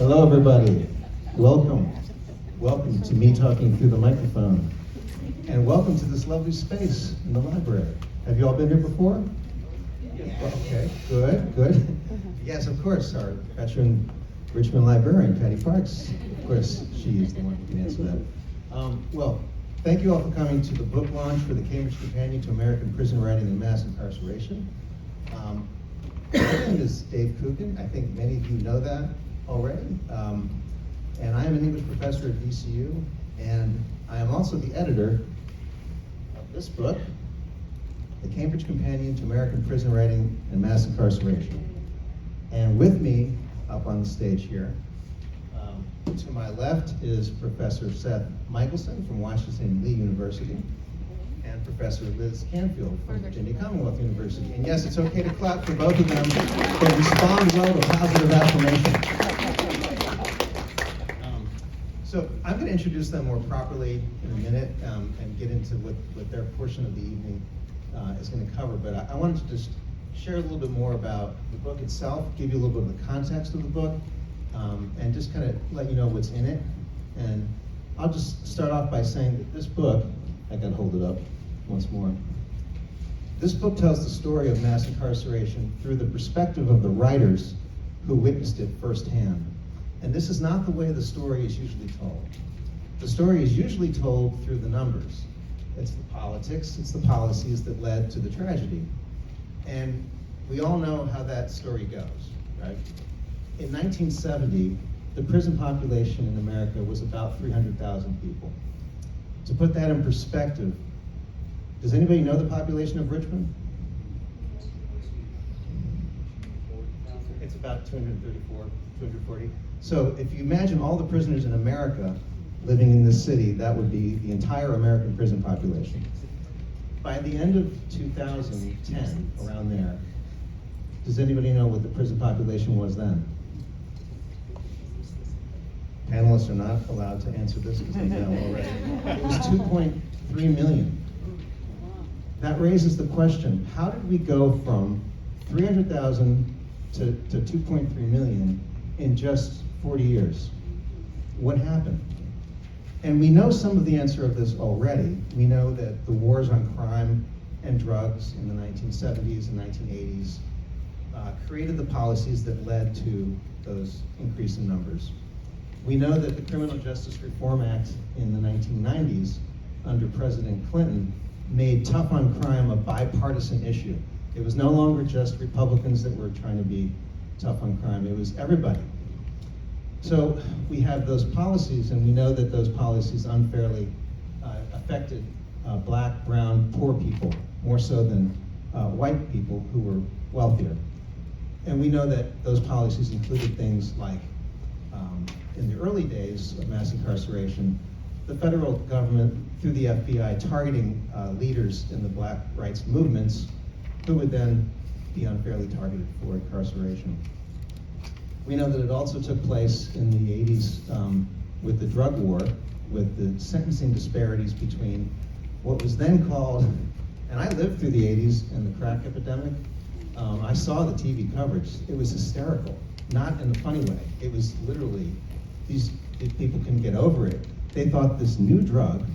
Hello, everybody. Welcome. Welcome to me talking through the microphone. And welcome to this lovely space in the library. Have you all been here before? Well, okay, good. Yes, of course, our veteran Richmond librarian, Patty Parks. Of course, she is the one who can answer that. Well, thank you all for coming to the book launch for the Cambridge Companion to American Prison Writing and Mass Incarceration. My name is Dave Coogan. I think many of you know that already. And I am an English professor at VCU, and I am also the editor of this book, The Cambridge Companion to American Prison Writing and Mass Incarceration. And with me, up on the stage here, to my left is Professor Seth Michelson from Washington Lee University, and Professor Liz Canfield from Virginia Commonwealth University. And yes, it's okay to clap for both of them. They respond well to positive affirmation. So I'm going to introduce them more properly in a minute and get into what their portion of the evening is going to cover. But I wanted to just share a little bit more about the book itself, give you a little bit of the context of the book, and just kind of let you know what's in it. And I'll just start off by saying that this book, I got to hold it up once more. This book tells the story of mass incarceration through the perspective of the writers who witnessed it firsthand. And this is not the way the story is usually told. The story is usually told through the numbers. It's the politics, it's the policies that led to the tragedy. And we all know how that story goes, right? In 1970, the prison population in America was about 300,000 people. To put that in perspective, does anybody know the population of Richmond? It's about 234, 240. So if you imagine all the prisoners in America living in this city, that would be the entire American prison population. By the end of 2010, around there, does anybody know what the prison population was then? Panelists are not allowed to answer this because they know already. It was 2.3 million. That raises the question, how did we go from 300,000 to 2.3 million in just 40 years? What happened? And we know some of the answer of this already. We know that the wars on crime and drugs in the 1970s and 1980s created the policies that led to those increase in numbers. We know that the Criminal Justice Reform Act in the 1990s under President Clinton made tough on crime a bipartisan issue. It was no longer just Republicans that were trying to be tough on crime, it was everybody. So we have those policies, and we know that those policies unfairly affected black, brown, poor people, more so than white people who were wealthier. And we know that those policies included things like, in the early days of mass incarceration, the federal government, through the FBI, targeting leaders in the black rights movements who would then be unfairly targeted for incarceration. We know that it also took place in the 80s with the drug war, with the sentencing disparities between what was then called, and I lived through the 80s and the crack epidemic. I saw the TV coverage. It was hysterical, not in a funny way. It was literally, these people couldn't get over it. They thought this new drug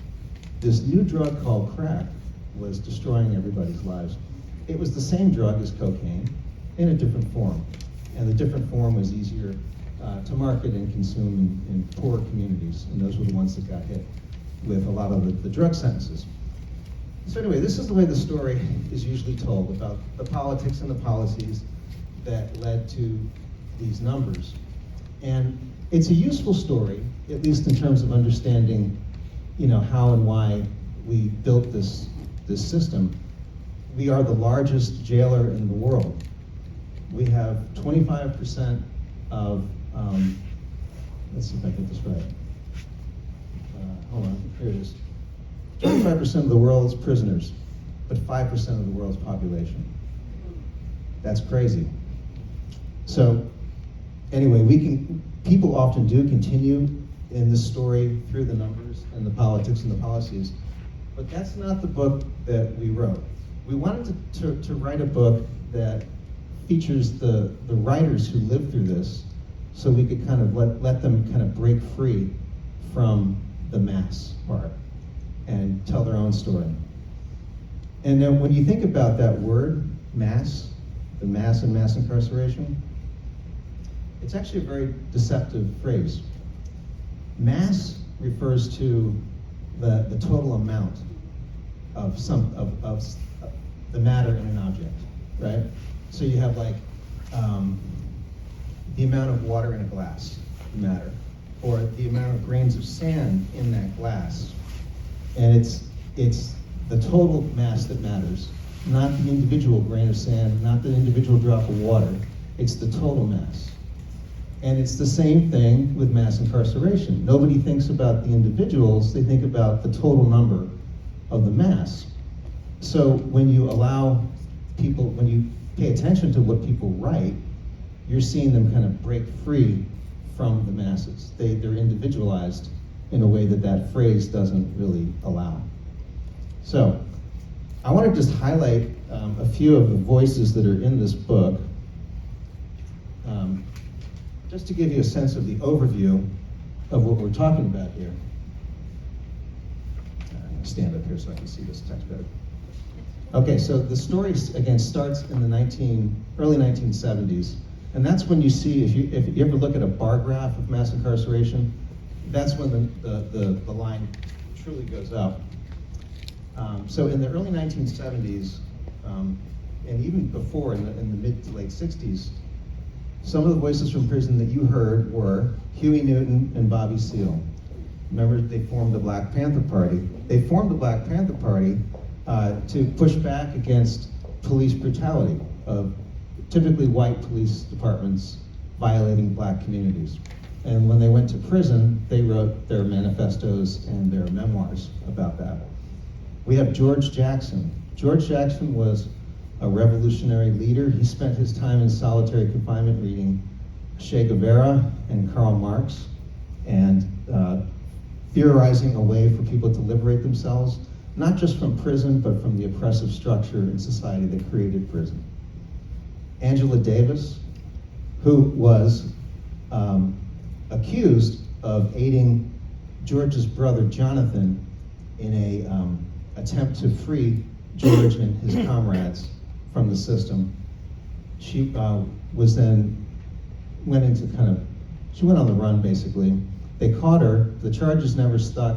called crack was destroying everybody's lives. It was the same drug as cocaine in a different form. And the different form was easier to market and consume in poorer communities. And those were the ones that got hit with a lot of the drug sentences. So anyway, this is the way the story is usually told about the politics and the policies that led to these numbers. And it's a useful story, at least in terms of understanding, how and why we built this system. We are the largest jailer in the world. We have 25% of, let's see if I get this right. Hold on, here it is. 25% of the world's prisoners, but 5% of the world's population. That's crazy. So anyway, people often do continue in this story through the numbers and the politics and the policies, but that's not the book that we wrote. We wanted to write a book that features the writers who lived through this so we could kind of let them kind of break free from the mass part and tell their own story. And then when you think about that word, mass, the mass and mass incarceration, it's actually a very deceptive phrase. Mass refers to the total amount of the matter in an object, right? So you have like the amount of water in a glass, matter, or the amount of grains of sand in that glass. And it's the total mass that matters, not the individual grain of sand, not the individual drop of water. It's the total mass. And it's the same thing with mass incarceration. Nobody thinks about the individuals, they think about the total number of the mass. So when you allow people, when you pay attention to what people write, you're seeing them kind of break free from the masses. They're individualized in a way that that phrase doesn't really allow. So I want to just highlight a few of the voices that are in this book, just to give you a sense of the overview of what we're talking about here. I'm going to stand up here so I can see this text better. Okay, so the story, again, starts in the early 1970s, and that's when you see, if you ever look at a bar graph of mass incarceration, that's when the line truly goes up. So in the early 1970s, and even before, in the mid to late 60s, some of the voices from prison that you heard were Huey Newton and Bobby Seale. Remember, they formed the Black Panther Party. They formed the Black Panther Party to push back against police brutality of typically white police departments violating black communities. And when they went to prison, they wrote their manifestos and their memoirs about that. We have George Jackson. George Jackson was a revolutionary leader. He spent his time in solitary confinement reading Che Guevara and Karl Marx and theorizing a way for people to liberate themselves, not just from prison, but from the oppressive structure in society that created prison. Angela Davis, who was accused of aiding George's brother Jonathan in a attempt to free George and his comrades from the system. She was then she went on the run basically. They caught her, the charges never stuck,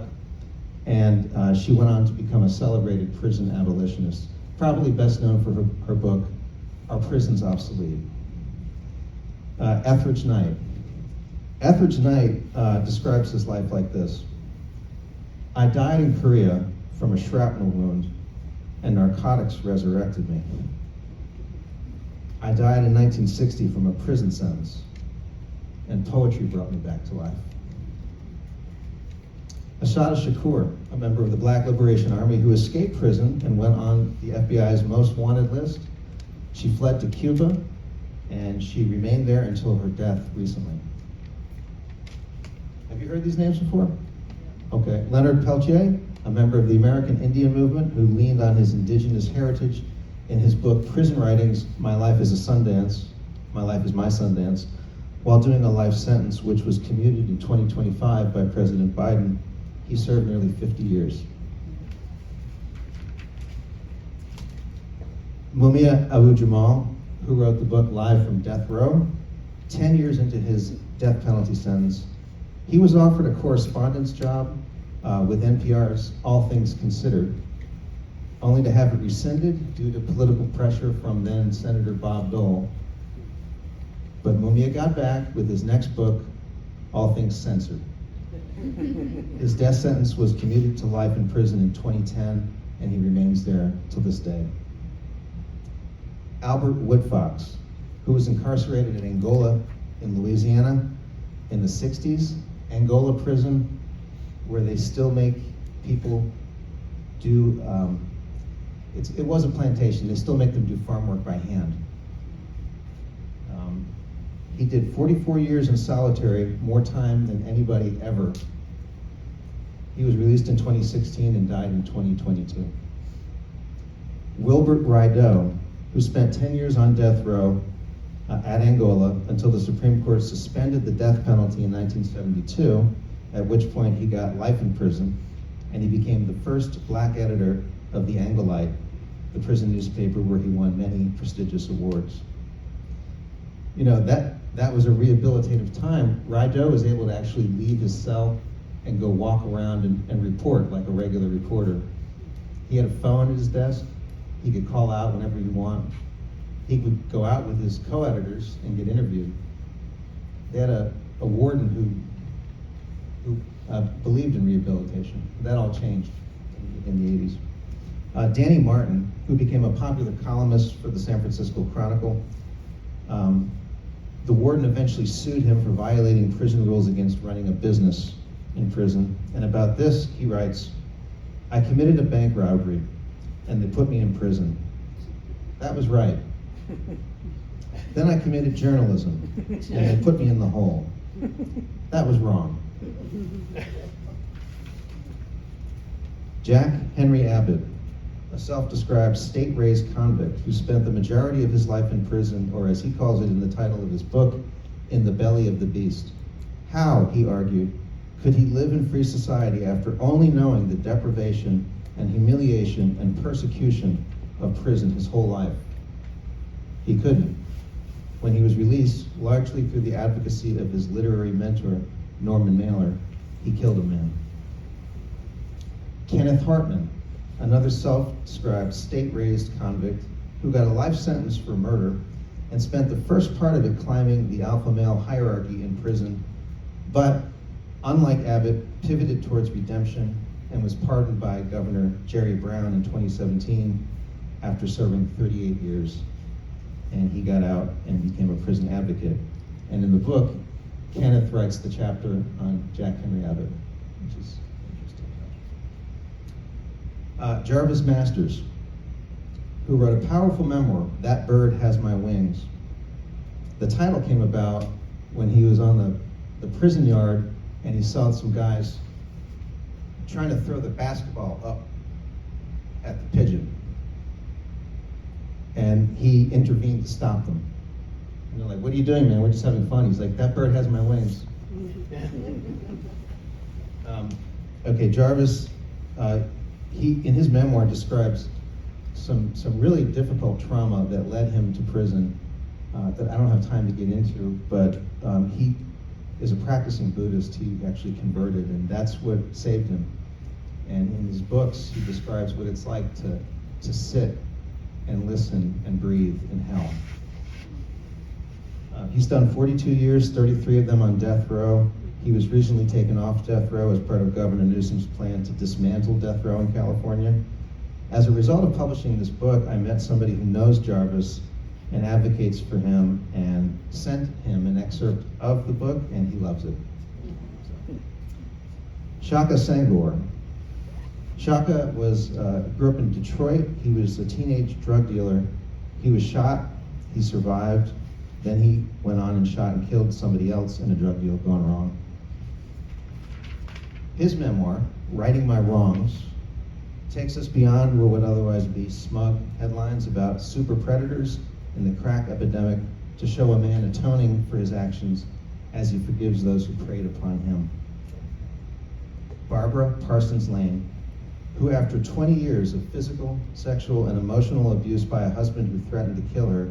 and she went on to become a celebrated prison abolitionist, probably best known for her book, Are Prisons Obsolete? Etheridge Knight. Etheridge Knight describes his life like this: I died in Korea from a shrapnel wound, and narcotics resurrected me. I died in 1960 from a prison sentence, and poetry brought me back to life. Ashada Shakur, a member of the Black Liberation Army who escaped prison and went on the FBI's most wanted list. She fled to Cuba, and she remained there until her death recently. Have you heard these names before? Okay. Leonard Peltier, a member of the American Indian movement who leaned on his indigenous heritage in his book, Prison Writings, My Life is a Sundance, My Life is My Sundance, while doing a life sentence which was commuted in 2025 by President Biden. He served nearly 50 years. Mumia Abu-Jamal, who wrote the book Live from Death Row, 10 years into his death penalty sentence, he was offered a correspondence job with NPR's All Things Considered, only to have it rescinded due to political pressure from then Senator Bob Dole. But Mumia got back with his next book, All Things Censored. His death sentence was commuted to life in prison in 2010, and he remains there to this day. Albert Woodfox, who was incarcerated in Angola in Louisiana in the 60s, Angola prison, where they still make people do, it was a plantation, they still make them do farm work by hand. He did 44 years in solitary, more time than anybody ever. He was released in 2016 and died in 2022. Wilbert Rideau, who spent 10 years on death row at Angola until the Supreme Court suspended the death penalty in 1972, at which point he got life in prison, and he became the first black editor of the Angolite, the prison newspaper where he won many prestigious awards. You know, that was a rehabilitative time. Raido was able to actually leave his cell and go walk around and report like a regular reporter. He had a phone at his desk. He could call out whenever he wanted. He would go out with his co-editors and get interviewed. They had a warden who believed in rehabilitation. That all changed in the 80s. Danny Martin, who became a popular columnist for the San Francisco Chronicle, the warden eventually sued him for violating prison rules against running a business in prison. And about this, he writes, "I committed a bank robbery, and they put me in prison. That was right. Then I committed journalism, and they put me in the hole. That was wrong." Jack Henry Abbott, a self-described state-raised convict who spent the majority of his life in prison, or as he calls it in the title of his book, in the belly of the beast. How, he argued, could he live in free society after only knowing the deprivation and humiliation and persecution of prison his whole life? He couldn't. When he was released, largely through the advocacy of his literary mentor, Norman Mailer, he killed a man. Kenneth Hartman, another self-described state-raised convict who got a life sentence for murder and spent the first part of it climbing the alpha male hierarchy in prison, but unlike Abbott, pivoted towards redemption and was pardoned by Governor Jerry Brown in 2017 after serving 38 years. And he got out and became a prison advocate. And in the book, Kenneth writes the chapter on Jack Henry Abbott, which is interesting. Jarvis Masters, who wrote a powerful memoir, That Bird Has My Wings. The title came about when he was on the prison yard and he saw some guys trying to throw the basketball up at the pigeon. And he intervened to stop them. And they're like, "What are you doing, man? We're just having fun." He's like, "That bird has my wings." Okay, Jarvis, he in his memoir describes some really difficult trauma that led him to prison that I don't have time to get into, but he is a practicing Buddhist. He actually converted, and that's what saved him. And in his books, he describes what it's like to sit and listen and breathe in hell. He's done 42 years, 33 of them on death row. He was recently taken off death row as part of Governor Newsom's plan to dismantle death row in California. As a result of publishing this book, I met somebody who knows Jarvis and advocates for him and sent him an excerpt of the book, and he loves it. Shaka Sangor. Shaka grew up in Detroit. He was a teenage drug dealer. He was shot, he survived, then he went on and shot and killed somebody else in a drug deal gone wrong. His memoir, Righting My Wrongs, takes us beyond what would otherwise be smug headlines about super predators and the crack epidemic to show a man atoning for his actions as he forgives those who preyed upon him. Barbara Parsons Lane, who after 20 years of physical, sexual, and emotional abuse by a husband who threatened to kill her,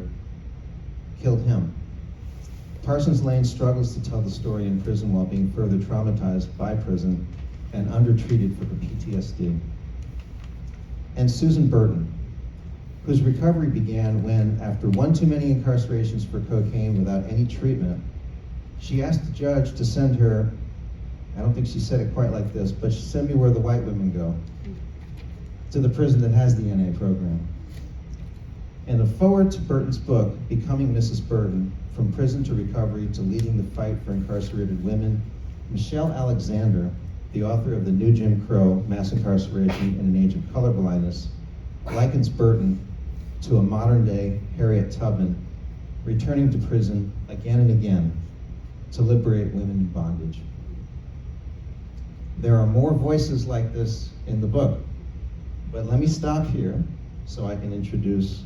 killed him. Parsons Lane struggles to tell the story in prison while being further traumatized by prison and undertreated for her PTSD. And Susan Burton, whose recovery began when, after one too many incarcerations for cocaine without any treatment, she asked the judge to send her, I don't think she said it quite like this, but she sent me where the white women go, to the prison that has the NA program. And a forward to Burton's book, Becoming Mrs. Burton, From Prison to Recovery to Leading the Fight for Incarcerated Women, Michelle Alexander, the author of The New Jim Crow, Mass Incarceration in an Age of Colorblindness, likens Burton to a modern-day Harriet Tubman, returning to prison again and again to liberate women in bondage. There are more voices like this in the book, but let me stop here so I can introduce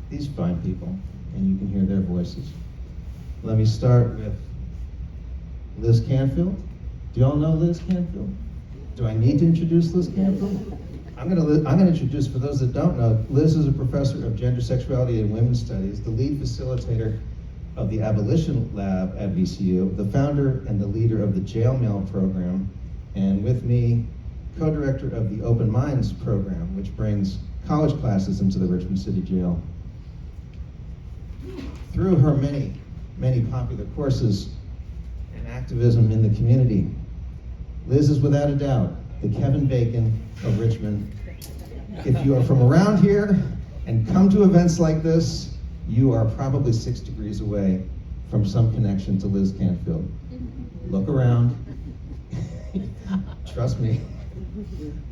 these fine people and you can hear their voices. Let me start with Liz Canfield. Do y'all know Liz Canfield? Do I need to introduce Liz Canfield? I'm going to introduce, for those that don't know, Liz is a professor of gender, sexuality, and women's studies, the lead facilitator of the Abolition Lab at VCU, the founder and the leader of the Jail Mail program, and with me, co-director of the Open Minds program, which brings college classes into the Richmond City Jail. Through her many, many popular courses and activism in the community, Liz is without a doubt the Kevin Bacon of Richmond. If you are from around here and come to events like this, you are probably 6 degrees away from some connection to Liz Canfield. Look around. Trust me.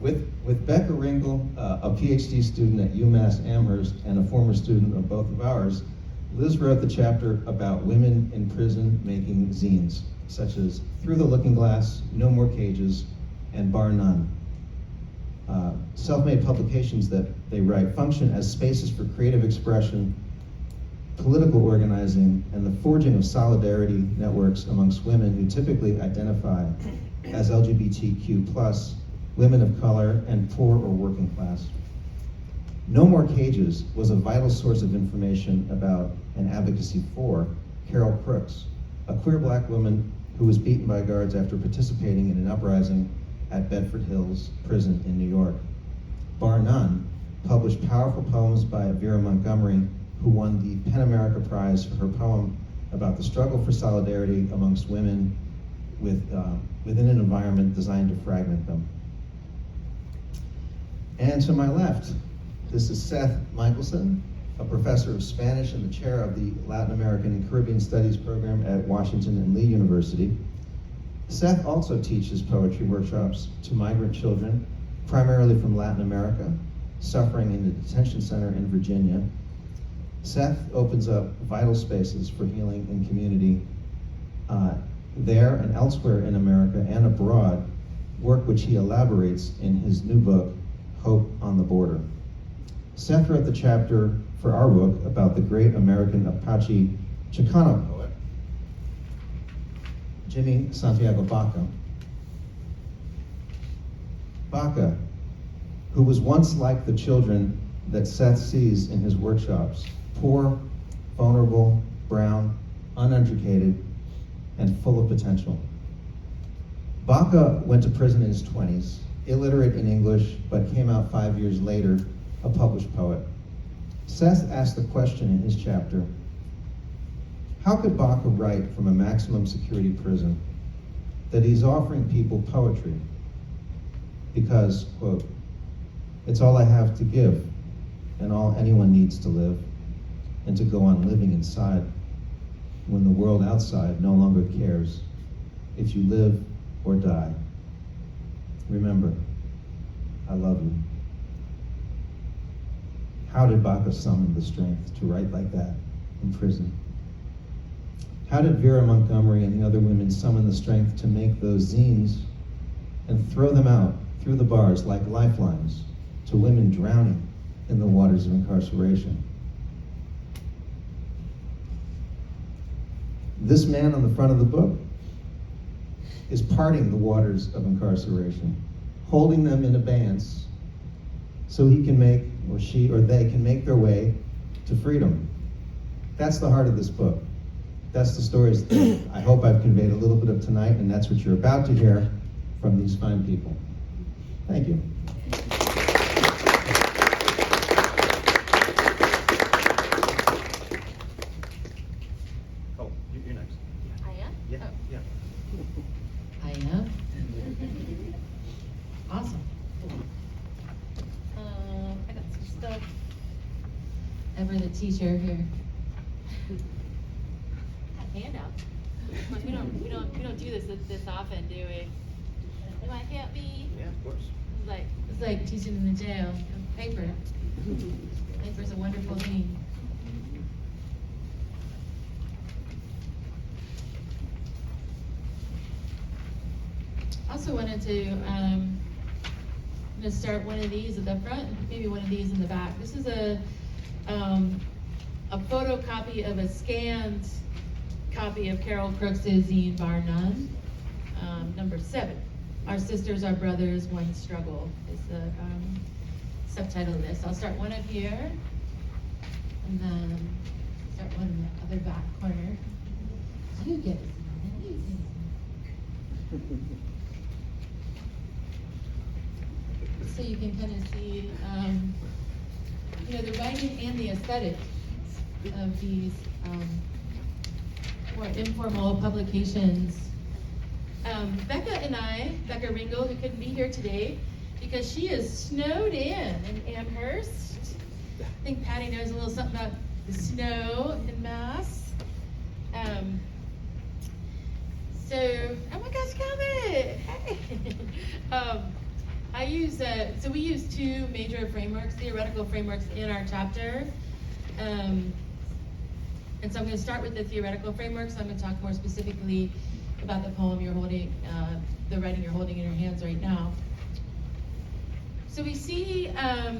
With Becca Ringel, a PhD student at UMass Amherst and a former student of both of ours, Liz wrote the chapter about women in prison making zines, such as Through the Looking Glass, No More Cages, and Bar None. Self-made publications that they write function as spaces for creative expression, political organizing, and the forging of solidarity networks amongst women who typically identify as LGBTQ+, women of color, and poor or working class. No More Cages was a vital source of information about and advocacy for Carol Crooks, a queer black woman who was beaten by guards after participating in an uprising at Bedford Hills Prison in New York. Bar None published powerful poems by Vera Montgomery, who won the PEN America Prize for her poem about the struggle for solidarity amongst women within an environment designed to fragment them. And to my left, this is Seth Michelson, a professor of Spanish and the chair of the Latin American and Caribbean Studies program at Washington and Lee University. Seth also teaches poetry workshops to migrant children, primarily from Latin America, suffering in the detention center in Virginia. Seth opens up vital spaces for healing and community there and elsewhere in America and abroad, work which he elaborates in his new book, Hope on the Border. Seth wrote the chapter for our book about the great American Apache Chicano poet, Jimmy Santiago Baca. Baca, who was once like the children that Seth sees in his workshops, poor, vulnerable, brown, uneducated, and full of potential. Baca went to prison in his 20s, illiterate in English, but came out 5 years later, a published poet. Seth asked the question in his chapter, how could Baca write from a maximum security prison that he's offering people poetry? Because, quote, it's all I have to give and all anyone needs to live and to go on living inside when the world outside no longer cares if you live or die. Remember, I love you. How did Baca summon the strength to write like that in prison? How did Vera Montgomery and the other women summon the strength to make those zines and throw them out through the bars like lifelines to women drowning in the waters of incarceration? This man on the front of the book is parting the waters of incarceration, holding them in abeyance so he can make, or she or they can make their way to freedom. That's the heart of this book. That's the stories that I hope I've conveyed a little bit of tonight, and that's what you're about to hear from these fine people. Thank you. Oh, you're next. I am? Yeah, Oh. yeah. I am? Awesome. I got some stuff. Ever the teacher here. Handouts. We don't do this often, do we? You want to help me? Yeah, of course. It's like teaching in the jail. Paper. Paper's a wonderful thing. Also wanted to I'm gonna start one of these at the front and maybe one of these in the back. This is a a photocopy of a scanned copy of Carol Crooks' zine, Bar None. Number 7, Our Sisters, Our Brothers, One Struggle is the subtitle of this. I'll start one up here, and then start one in the other back corner. You get it. You get it. So you can kind of see, the writing and the aesthetic of these more informal publications. Becca Ringel, who couldn't be here today because she is snowed in Amherst. I think Patty knows a little something about the snow in Mass. Oh my gosh, Calvin! Hey! We use 2 major frameworks, theoretical frameworks in our chapter. And so I'm going to start with the theoretical framework. So I'm going to talk more specifically about the poem you're holding, the writing you're holding in your hands right now. So we see a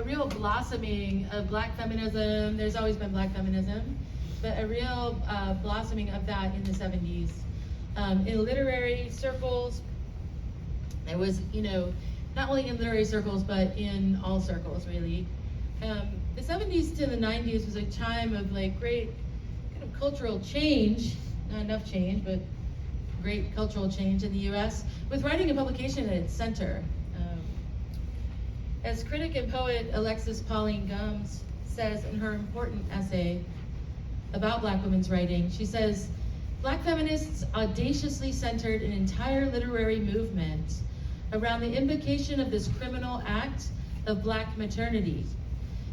real blossoming of Black feminism. There's always been Black feminism, but a real blossoming of that in the 70s. In literary circles, it was, not only in literary circles, but in all circles, really. The 70s to the 90s was a time of great kind of cultural change, not enough change, but great cultural change in the US, with writing and publication at its center. As critic and poet Alexis Pauline Gumbs says in her important essay about Black women's writing, she says, Black feminists audaciously centered an entire literary movement around the invocation of this criminal act of Black maternity,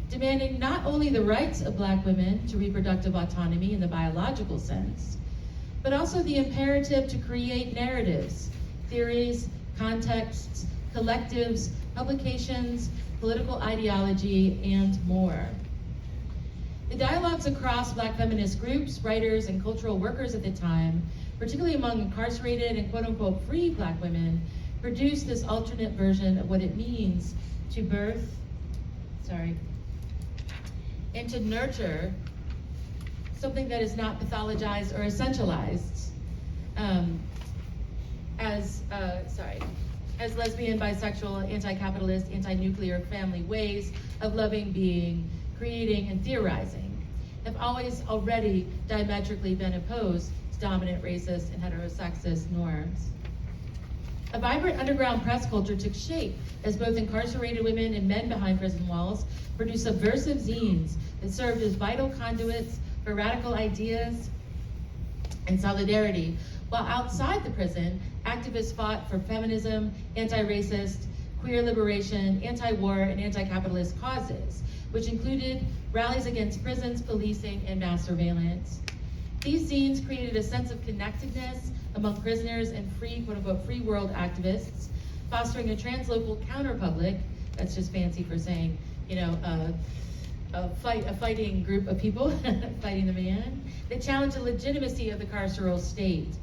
demanding not only the rights of Black women to reproductive autonomy in the biological sense, but also the imperative to create narratives, theories, contexts, collectives, publications, political ideology, and more. The dialogues across Black feminist groups, writers, and cultural workers at the time, particularly among incarcerated and quote-unquote free Black women, produced this alternate version of what it means to birth, and to nurture something that is not pathologized or essentialized as lesbian, bisexual, anti-capitalist, anti-nuclear family ways of loving, being, creating, and theorizing have already diametrically been opposed to dominant racist and heterosexist norms. A vibrant underground press culture took shape as both incarcerated women and men behind prison walls produced subversive zines that served as vital conduits for radical ideas and solidarity, while outside the prison, activists fought for feminism, anti-racist, queer liberation, anti-war, and anti-capitalist causes, which included rallies against prisons, policing, and mass surveillance. These zines created a sense of connectedness among prisoners and free, quote-unquote, free world activists, fostering a translocal counterpublic, that's just fancy for saying, a fighting group of people fighting the man, that challenged the legitimacy of the carceral state,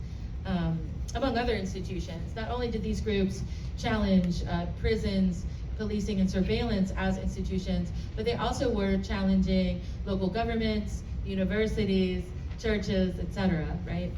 among other institutions. Not only did these groups challenge prisons, policing, and surveillance as institutions, but they also were challenging local governments, universities, churches, etc., right?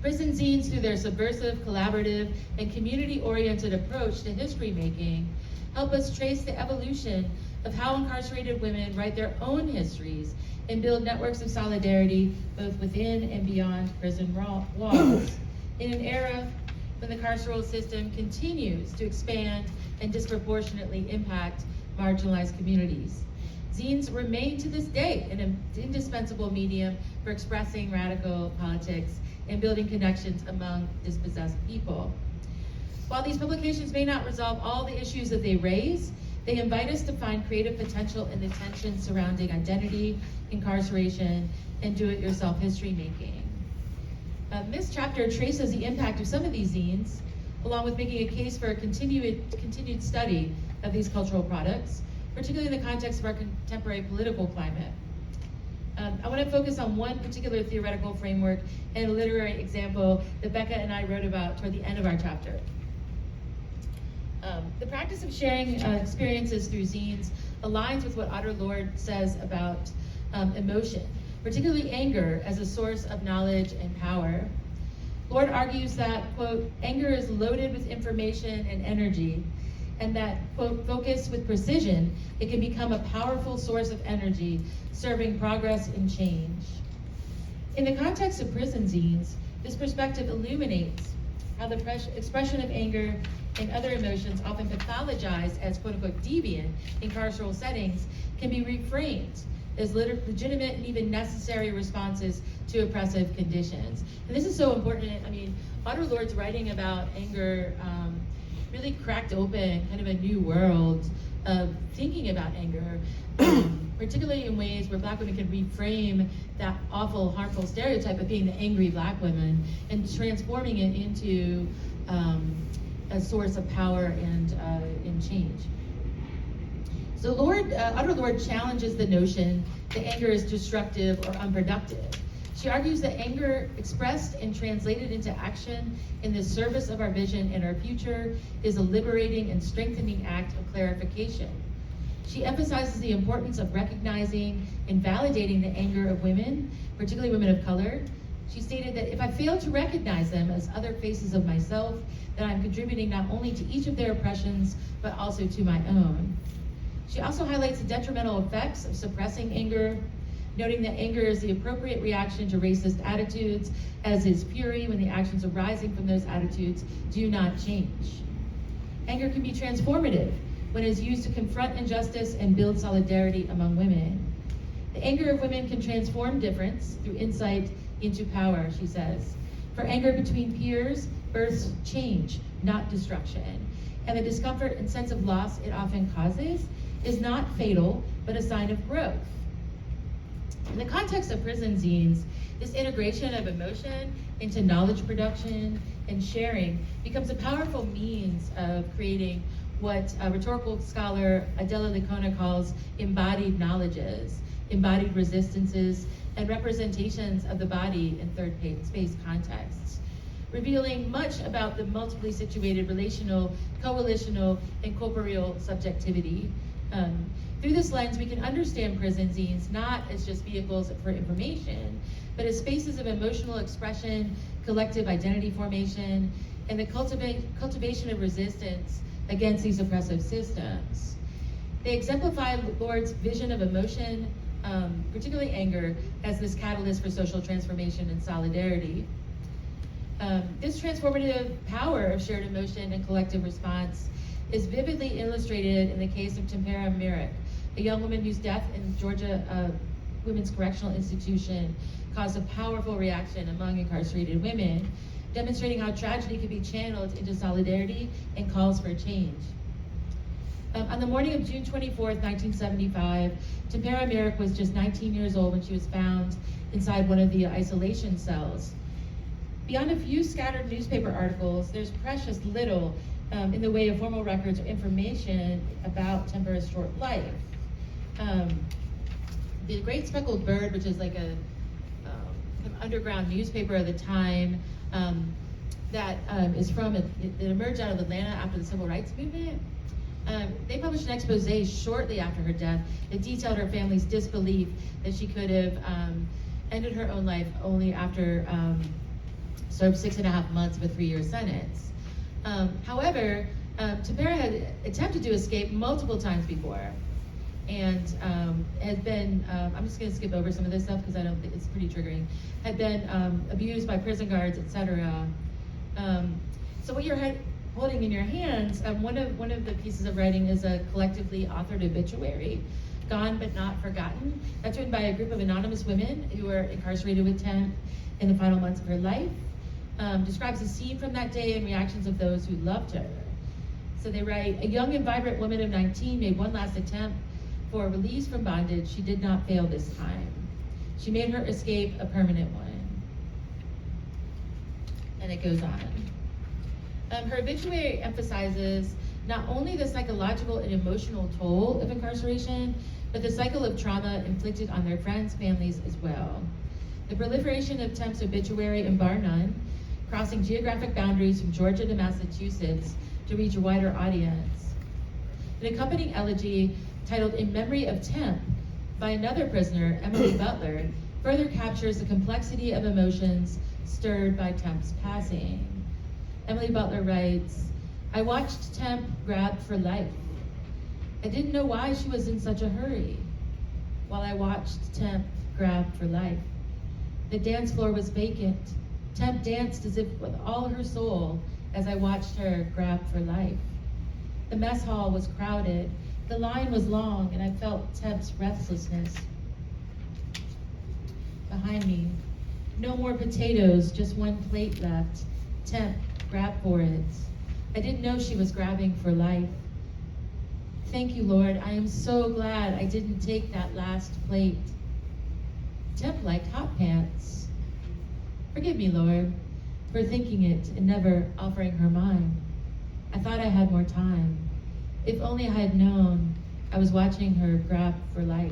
Prison zines, through their subversive, collaborative, and community-oriented approach to history making, help us trace the evolution of how incarcerated women write their own histories and build networks of solidarity both within and beyond prison walls. In an era when the carceral system continues to expand and disproportionately impact marginalized communities. Zines remain to this day an indispensable medium for expressing radical politics and building connections among dispossessed people. While these publications may not resolve all the issues that they raise, they invite us to find creative potential in the tensions surrounding identity, incarceration, and do-it-yourself history making. This chapter traces the impact of some of these zines, along with making a case for a continued study of these cultural products, particularly in the context of our contemporary political climate. I want to focus on one particular theoretical framework and a literary example that Becca and I wrote about toward the end of our chapter. The practice of sharing experiences through zines aligns with what Otter Lord says about emotion, particularly anger as a source of knowledge and power. Lord argues that, quote, anger is loaded with information and energy, and that, quote, focused with precision, it can become a powerful source of energy, serving progress and change. In the context of prison zines, this perspective illuminates how the expression of anger and other emotions, often pathologized as quote-unquote deviant in carceral settings, can be reframed as legitimate and even necessary responses to oppressive conditions. And this is so important. I mean, Otter Lord's writing about anger really cracked open kind of a new world of thinking about anger, particularly in ways where Black women can reframe that awful, harmful stereotype of being the angry Black women and transforming it into a source of power and change. So Otter Lord challenges the notion that anger is destructive or unproductive. She argues that anger expressed and translated into action in the service of our vision and our future is a liberating and strengthening act of clarification. She emphasizes the importance of recognizing and validating the anger of women, particularly women of color. She stated that if I fail to recognize them as other faces of myself, then I'm contributing not only to each of their oppressions, but also to my own. She also highlights the detrimental effects of suppressing anger, noting that anger is the appropriate reaction to racist attitudes, as is fury when the actions arising from those attitudes do not change. Anger can be transformative when it is used to confront injustice and build solidarity among women. The anger of women can transform difference through insight into power, she says. For anger between peers births change, not destruction. And the discomfort and sense of loss it often causes is not fatal, but a sign of growth. In the context of prison zines, this integration of emotion into knowledge production and sharing becomes a powerful means of creating what rhetorical scholar Adela Licona calls embodied knowledges, embodied resistances, and representations of the body in third space contexts, revealing much about the multiply situated relational, coalitional, and corporeal subjectivity. Through this lens, we can understand prison zines not as just vehicles for information, but as spaces of emotional expression, collective identity formation, and the cultivation of resistance against these oppressive systems. They exemplify Lord's vision of emotion, particularly anger, as this catalyst for social transformation and solidarity. This transformative power of shared emotion and collective response is vividly illustrated in the case of Tempera Merrick, a young woman whose death in Georgia Women's Correctional Institution caused a powerful reaction among incarcerated women, demonstrating how tragedy could be channeled into solidarity and calls for change. On the morning of June 24th, 1975, Tempera Merrick was just 19 years old when she was found inside one of the isolation cells. Beyond a few scattered newspaper articles, there's precious little in the way of formal records or information about Tempera's short life. The Great Speckled Bird, which is like an underground newspaper of the time, that is from, it emerged out of Atlanta after the Civil Rights Movement. They published an expose shortly after her death that detailed her family's disbelief that she could have ended her own life only after served 6.5 months of a 3-year sentence. However, Tempera had attempted to escape multiple times before, and had been, I'm just gonna skip over some of this stuff because I don't think it's pretty triggering, had been abused by prison guards, etc. So what you're holding in your hands, one of the pieces of writing is a collectively authored obituary, Gone But Not Forgotten. That's written by a group of anonymous women who were incarcerated with Temp in the final months of her life. Describes a scene from that day and reactions of those who loved her. So they write, a young and vibrant woman of 19 made one last attempt for release from bondage. She did not fail this time. She made her escape a permanent one. And it goes on. Her obituary emphasizes not only the psychological and emotional toll of incarceration, but the cycle of trauma inflicted on their friends, families as well. The proliferation of Temp's obituary, and bar none, crossing geographic boundaries from Georgia to Massachusetts, to reach a wider audience. An accompanying elegy titled In Memory of Temp by another prisoner, Emily Butler, further captures the complexity of emotions stirred by Temp's passing. Emily Butler writes, I watched Temp grab for life. I didn't know why she was in such a hurry. While I watched Temp grab for life, the dance floor was vacant. Temp danced as if with all her soul as I watched her grab for life. The mess hall was crowded. The line was long, and I felt Temp's restlessness. Behind me, no more potatoes, just one plate left. Temp grabbed for it. I didn't know she was grabbing for life. Thank you, Lord. I am so glad I didn't take that last plate. Temp liked hot pants. Forgive me, Lord, for thinking it and never offering her mine. I thought I had more time. If only I had known I was watching her grab for life.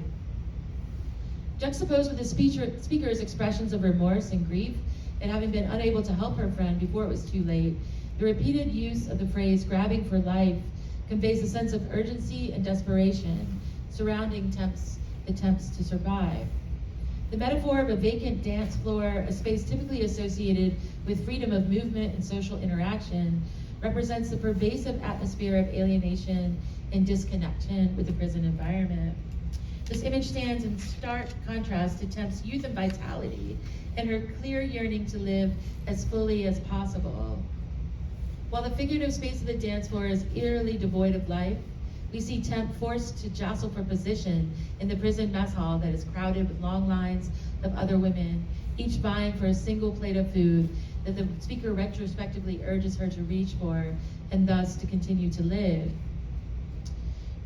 Juxtaposed with the speaker's expressions of remorse and grief at having been unable to help her friend before it was too late, the repeated use of the phrase grabbing for life conveys a sense of urgency and desperation surrounding Temp's attempts to survive. The metaphor of a vacant dance floor, a space typically associated with freedom of movement and social interaction, represents the pervasive atmosphere of alienation and disconnection with the prison environment. This image stands in stark contrast to Temp's youth and vitality and her clear yearning to live as fully as possible. While the figurative space of the dance floor is eerily devoid of life, we see Temp forced to jostle for position in the prison mess hall that is crowded with long lines of other women, each vying for a single plate of food that the speaker retrospectively urges her to reach for and thus to continue to live.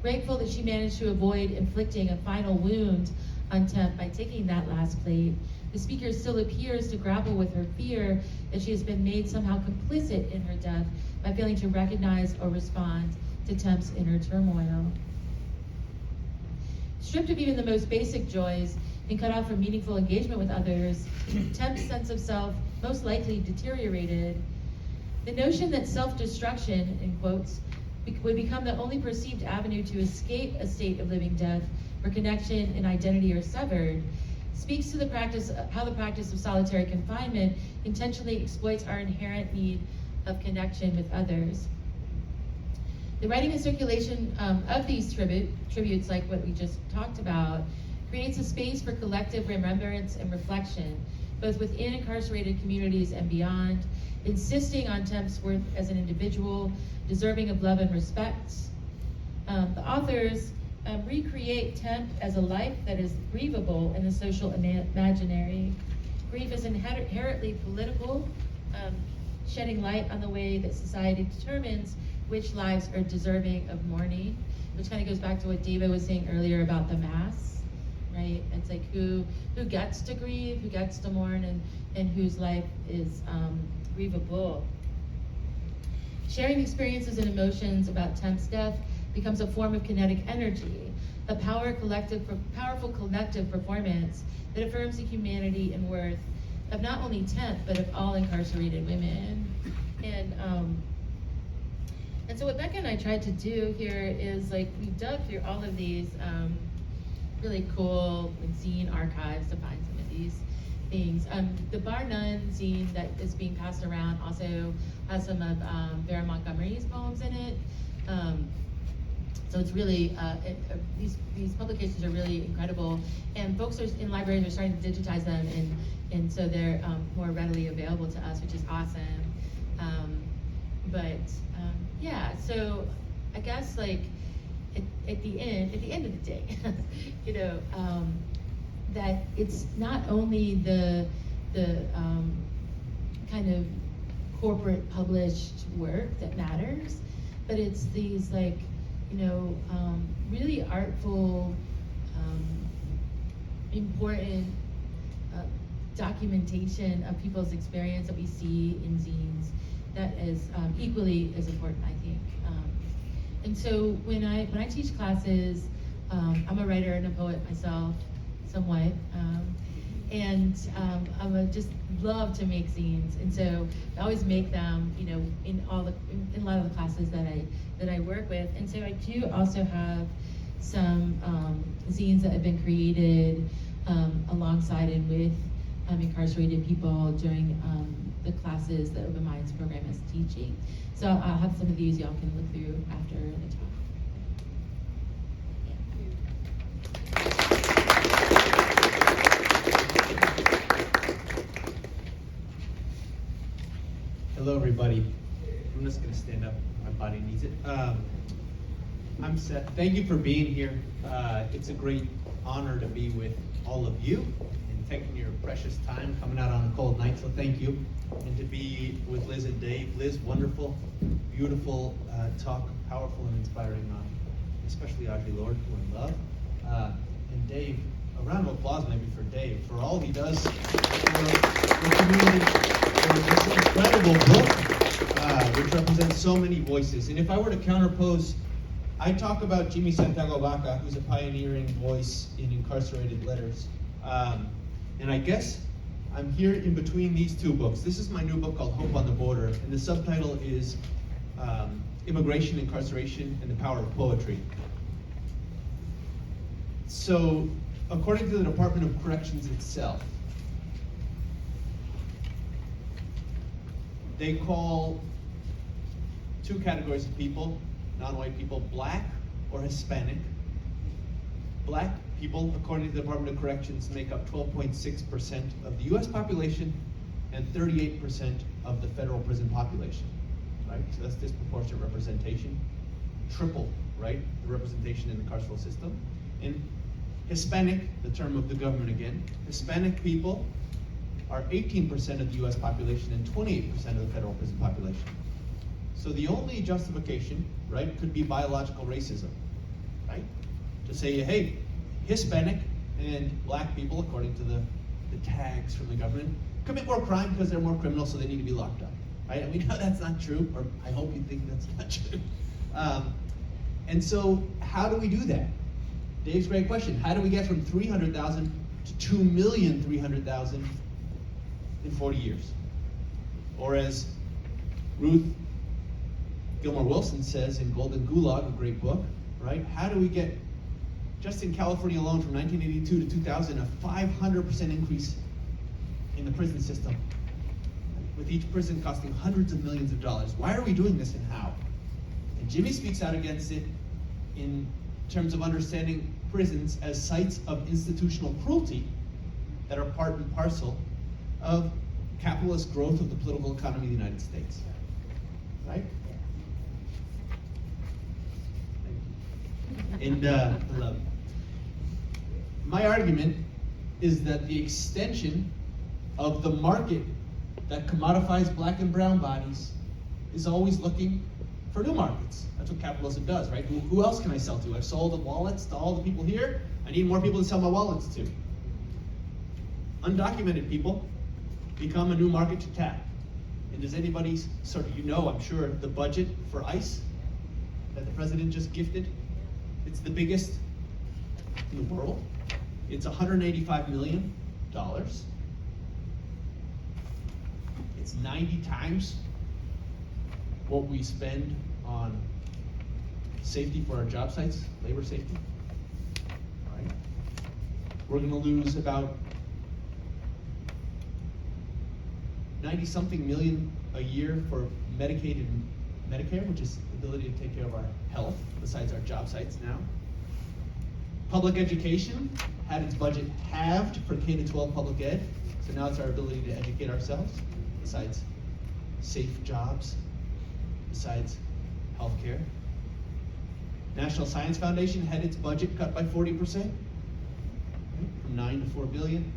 Grateful that she managed to avoid inflicting a final wound on Temp by taking that last plate, the speaker still appears to grapple with her fear that she has been made somehow complicit in her death by failing to recognize or respond to Temp's inner turmoil. Stripped of even the most basic joys and cut off from meaningful engagement with others, Temp's sense of self most likely deteriorated. The notion that self-destruction, in quotes, would become the only perceived avenue to escape a state of living death where connection and identity are severed speaks to how the practice of solitary confinement intentionally exploits our inherent need of connection with others. The writing and circulation of these tributes, like what we just talked about, creates a space for collective remembrance and reflection, both within incarcerated communities and beyond, insisting on Temp's worth as an individual, deserving of love and respect. The authors recreate Temp as a life that is grievable in the social imaginary. Grief is inherently political, shedding light on the way that society determines which lives are deserving of mourning, which kind of goes back to what David was saying earlier about the mass, right? It's like who gets to grieve, who gets to mourn, and whose life is grievable. Sharing experiences and emotions about Temp's death becomes a form of kinetic energy, a powerful collective performance that affirms the humanity and worth of not only Temp, but of all incarcerated women. And so what Becca and I tried to do here is, like, we dug through all of these really cool zine archives to find some of these things. The Bar None zine that is being passed around also has some of Vera Montgomery's poems in it. So it's really, these publications are really incredible, and folks in libraries are starting to digitize them, and so they're more readily available to us, which is awesome. Yeah, so I guess, like, at the end of the day, you know, that it's not only the kind of corporate published work that matters, but it's these, like, you know, really artful, important documentation of people's experience that we see in zines that is equally as important, I think. And so when I teach classes, I'm a writer and a poet myself, somewhat, and I'm just love to make zines, and so I always make them, you know, in a lot of the classes that I work with. And so I do also have some zines that have been created alongside and with incarcerated people during the classes that Open Minds program is teaching. So I'll have some of these y'all can look through after the talk. Hello, everybody. I'm just going to stand up. My body needs it. I'm Seth. Thank you for being here. It's a great honor to be with all of you and taking your precious time coming out on a cold night, so thank you. And to be with Liz and Dave. Liz, wonderful, beautiful talk, powerful and inspiring, especially Audrey Lord, who I love. And Dave, a round of applause maybe for Dave, for all he does for the community, for this incredible book, which represents so many voices. And if I were to counterpose, I talk about Jimmy Santiago Vaca, who's a pioneering voice in incarcerated letters. And I guess I'm here in between these two books. This is my new book called Hope on the Border, and the subtitle is Immigration, Incarceration, and the Power of Poetry. So, according to the Department of Corrections itself, they call two categories of people, non-white people, Black or Hispanic. Black people, according to the Department of Corrections, make up 12.6% of the US population and 38% of the federal prison population, right? So that's disproportionate representation. Triple, right, the representation in the carceral system. And Hispanic, the term of the government again, Hispanic people are 18% of the US population and 28% of the federal prison population. So the only justification, right, could be biological racism, right? To say, hey, Hispanic and Black people, according to the tags from the government, commit more crime because they're more criminal, so they need to be locked up, right? And we know that's not true, or I hope you think that's not true. And so how do we do that? Dave's great question. How do we get from 300,000 to 2,300,000 in 40 years? Or as Ruth Gilmore Wilson says in Golden Gulag, a great book, right? How do we get, just in California alone, from 1982 to 2000, a 500% increase in the prison system, with each prison costing hundreds of millions of dollars? Why are we doing this and how? And Jimmy speaks out against it in terms of understanding prisons as sites of institutional cruelty that are part and parcel of capitalist growth of the political economy of the United States, right? And I love it. My argument is that the extension of the market that commodifies Black and brown bodies is always looking for new markets. That's what capitalism does, right? Who else can I sell to? I've sold the wallets to all the people here. I need more people to sell my wallets to. Undocumented people become a new market to tap. And does anybody I'm sure, the budget for ICE that the president just gifted? It's the biggest in the world. It's $185 million. It's 90 times what we spend on safety for our job sites, labor safety. Right? We're going to lose about 90-something million a year for Medicaid and Medicare, which is the ability to take care of our health, besides our job sites now. Public education had its budget halved for K-12 public ed, so now it's our ability to educate ourselves, besides safe jobs, besides healthcare. National Science Foundation had its budget cut by 40%, right? From 9 to 4 billion.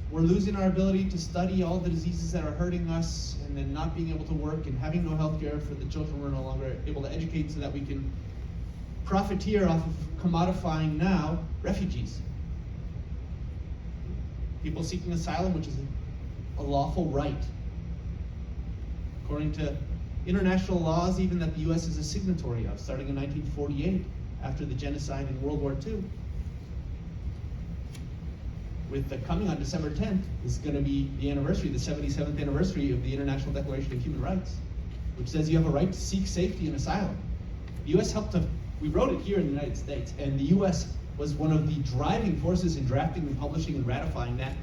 We're losing our ability to study all the diseases that are hurting us, and then not being able to work and having no health care for the children we're no longer able to educate, so that we can profiteer off of commodifying now refugees. People seeking asylum, which is a lawful right. According to international laws, even that the US is a signatory of, starting in 1948, after the genocide in World War II. with the coming on December 10th is going to be the anniversary, the 77th anniversary of the International Declaration of Human Rights, which says you have a right to seek safety and asylum. The U.S. we wrote it here in the United States, and the U.S. was one of the driving forces in drafting and publishing and ratifying that.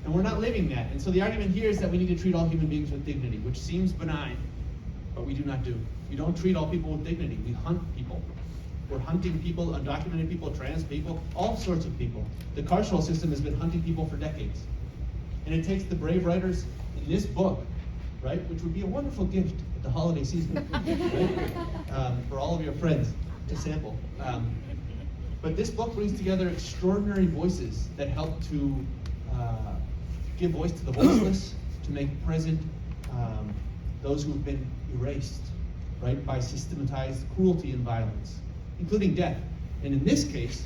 And we're not living that. And so the argument here is that we need to treat all human beings with dignity, which seems benign, but we do not do. We don't treat all people with dignity. We hunt people. We're hunting people, undocumented people, trans people, all sorts of people. The carceral system has been hunting people for decades. And it takes the brave writers in this book, right, which would be a wonderful gift at the holiday season, right? For all of your friends to sample. But this book brings together extraordinary voices that help to give voice to the voiceless, to make present those who have been erased, right, by systematized cruelty and violence, including death. And in this case,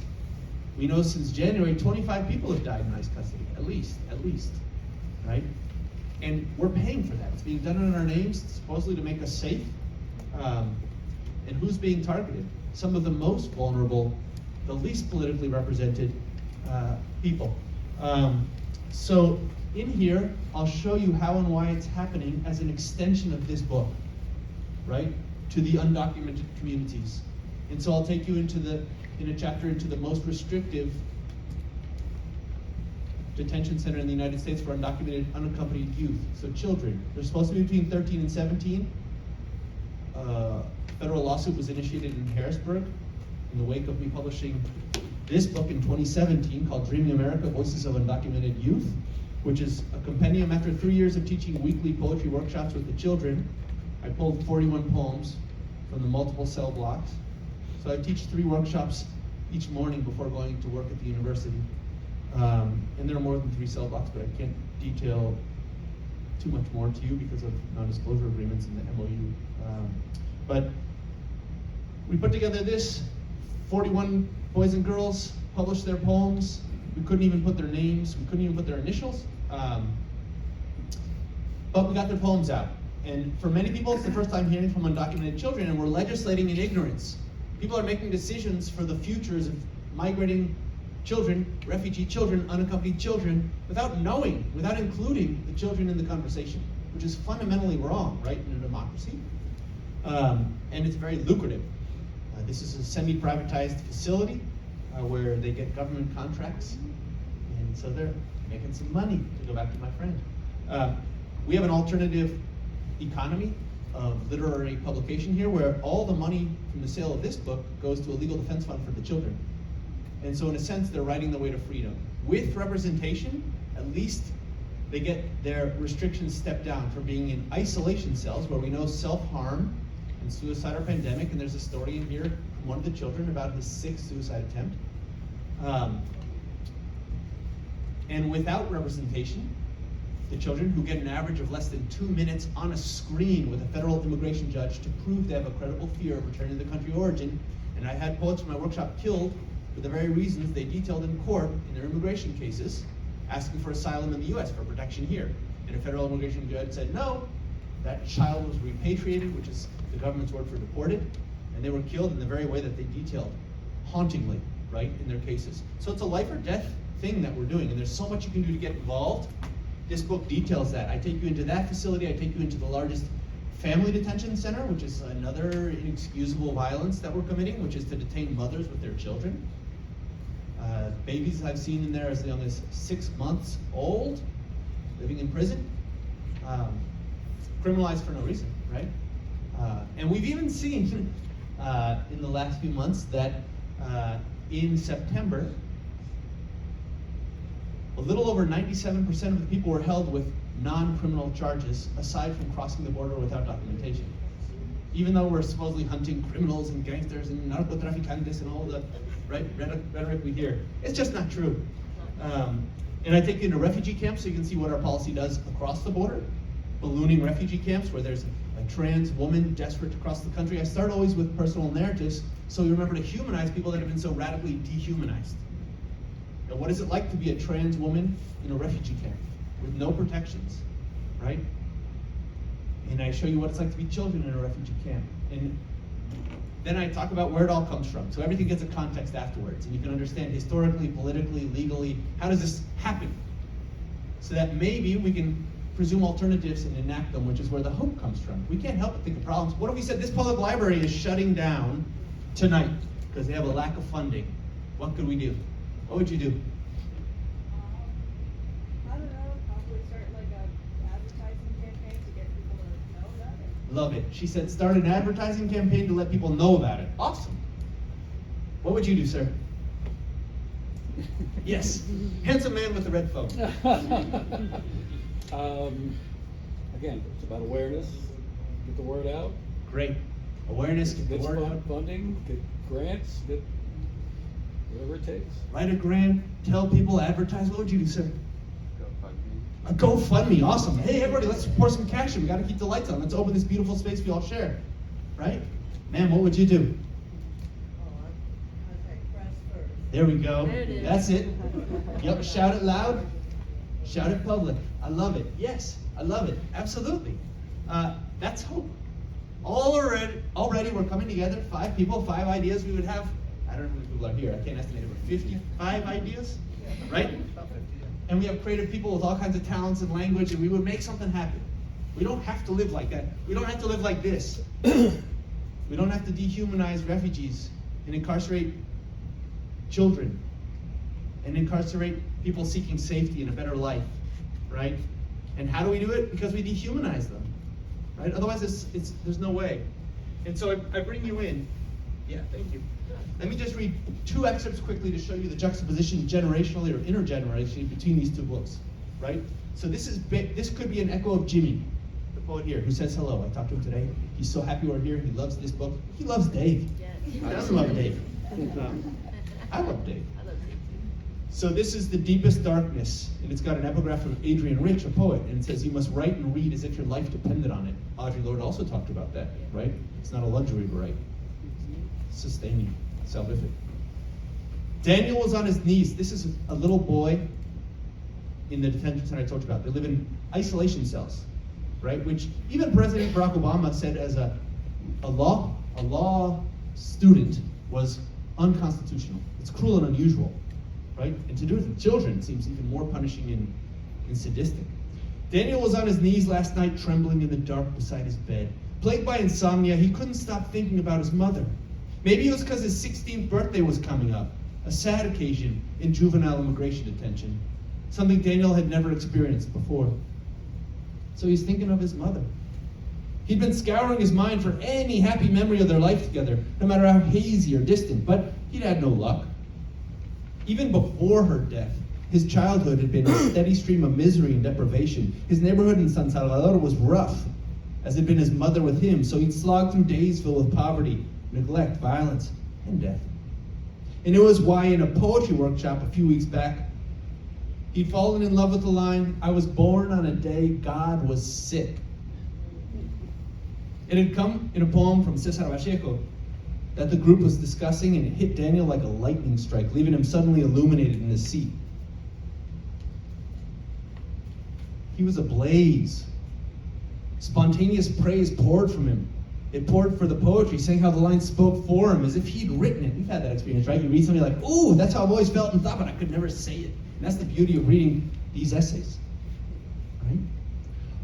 we know since January, 25 people have died in ICE custody, at least, right? And we're paying for that. It's being done in our names, supposedly to make us safe. And who's being targeted? Some of the most vulnerable, the least politically represented people. So in here, I'll show you how and why it's happening as an extension of this book, right, to the undocumented communities. And so I'll take you in a chapter into the most restrictive detention center in the United States for undocumented, unaccompanied youth, so children. They're supposed to be between 13 and 17. A federal lawsuit was initiated in Harrisburg in the wake of me publishing this book in 2017 called Dreaming America, Voices of Undocumented Youth, which is a compendium after 3 years of teaching weekly poetry workshops with the children. I pulled 41 poems from the multiple cell blocks. So I teach 3 workshops each morning before going to work at the university. And there are more than 3 cell blocks, but I can't detail too much more to you because of non-disclosure agreements in the MOU. But we put together this, 41 boys and girls published their poems. We couldn't even put their names, we couldn't even put their initials. But we got their poems out. And for many people, it's the first time hearing from undocumented children, and we're legislating in ignorance. People are making decisions for the futures of migrating children, refugee children, unaccompanied children, without knowing, without including the children in the conversation, which is fundamentally wrong, right, in a democracy. And it's very lucrative. This is a semi-privatized facility where they get government contracts, and so they're making some money, to go back to my friend. We have an alternative economy of literary publication here where all the money from the sale of this book goes to a legal defense fund for the children. And so in a sense, they're riding the way to freedom. With representation, at least they get their restrictions stepped down from being in isolation cells where we know self-harm and suicide are pandemic, and there's a story in here from one of the children about his 6th suicide attempt. And without representation, the children who get an average of less than 2 minutes on a screen with a federal immigration judge to prove they have a credible fear of returning to the country of origin, and I had poets from my workshop killed for the very reasons they detailed in court in their immigration cases, asking for asylum in the US for protection here. And a federal immigration judge said, no, that child was repatriated, which is the government's word for deported, and they were killed in the very way that they detailed, hauntingly, right, in their cases. So it's a life or death thing that we're doing, and there's so much you can do to get involved. This book details that. I take you into that facility, I take you into the largest family detention center, which is another inexcusable violence that we're committing, which is to detain mothers with their children. Babies I've seen in there as young as 6 months old, living in prison, criminalized for no reason, right? And we've even seen in the last few months that in September, a little over 97% of the people were held with non-criminal charges, aside from crossing the border without documentation. Even though we're supposedly hunting criminals and gangsters and narcotraficantes and all the rhetoric we hear, it's just not true. And I take you into refugee camps so you can see what our policy does across the border. Ballooning refugee camps where there's a trans woman desperate to cross the country. I start always with personal narratives so you remember to humanize people that have been so radically dehumanized. Now, what is it like to be a trans woman in a refugee camp with no protections, right? And I show you what it's like to be children in a refugee camp. And Then I talk about where it all comes from. So everything gets a context afterwards. And you can understand historically, politically, legally, how does this happen? So that maybe we can presume alternatives and enact them, which is where the hope comes from. We can't help but think of problems. What if we said this public library is shutting down tonight because they have a lack of funding? What could we do? What would you do? I don't know, probably start like a advertising campaign to get people to know about it. Love it. She said start an advertising campaign to let people know about it. Awesome. What would you do, sir? Yes. Handsome man with the red phone. Again, it's about awareness, get the word out. Great. Awareness, get the Get word out. funding, get grants, get whatever it takes. Write a grant, tell people, advertise. What would you do, sir? A GoFundMe, awesome. Hey, everybody, let's pour some cash in. We got to keep the lights on. Let's open this beautiful space we all share. Right? Ma'am, what would you do? Oh, I say press first. There we go. There it is. That's it. Yep, shout it loud. Shout it public. I love it. Yes, I love it. Absolutely. That's hope. Already we're coming together. 5 people, 5 ideas we would have. I don't know how many people are here. I can't estimate it, but 55 ideas, right? And we have creative people with all kinds of talents and language, and we would make something happen. We don't have to live like that. We don't have to live like this. We don't have to dehumanize refugees and incarcerate children and incarcerate people seeking safety and a better life, right? And how do we do it? Because we dehumanize them, right? Otherwise, there's no way. And so I bring you in. Yeah, thank you. Let me just read 2 excerpts quickly to show you the juxtaposition generationally or intergenerationally between these 2 books, right? So this could be an echo of Jimmy, the poet here, who says hello. I talked to him today. He's so happy we're here. He loves this book. He loves Dave. Yes. Who doesn't love Dave? I love Dave. I love you too. So this is The Deepest Darkness, and it's got an epigraph of Adrian Rich, a poet, and it says, you must write and read as if your life depended on it. Audre Lorde also talked about that, right? It's not a luxury to write. It's sustaining, salvific. Daniel was on his knees. This is a little boy in the detention center I told you about. They live in isolation cells, right? Which even President Barack Obama said as a law student was unconstitutional. It's cruel and unusual, right? And to do it with children seems even more punishing and sadistic. Daniel was on his knees last night, trembling in the dark beside his bed. Plagued by insomnia, he couldn't stop thinking about his mother. Maybe it was because his 16th birthday was coming up, a sad occasion in juvenile immigration detention, something Daniel had never experienced before. So he's thinking of his mother. He'd been scouring his mind for any happy memory of their life together, no matter how hazy or distant, but he'd had no luck. Even before her death, his childhood had been a steady stream of misery and deprivation. His neighborhood in San Salvador was rough, as had been his mother with him, so he'd slogged through days filled with poverty, neglect, violence, and death. And it was why in a poetry workshop a few weeks back, he'd fallen in love with the line, I was born on a day God was sick. It had come in a poem from Cesar Pacheco that the group was discussing, and it hit Daniel like a lightning strike, leaving him suddenly illuminated in his seat. He was ablaze. Spontaneous praise poured from him. It poured for the poetry, saying how the line spoke for him, as if he'd written it. You've had that experience, right? You read something like, ooh, that's how I've always felt and thought, but I could never say it. And that's the beauty of reading these essays, right?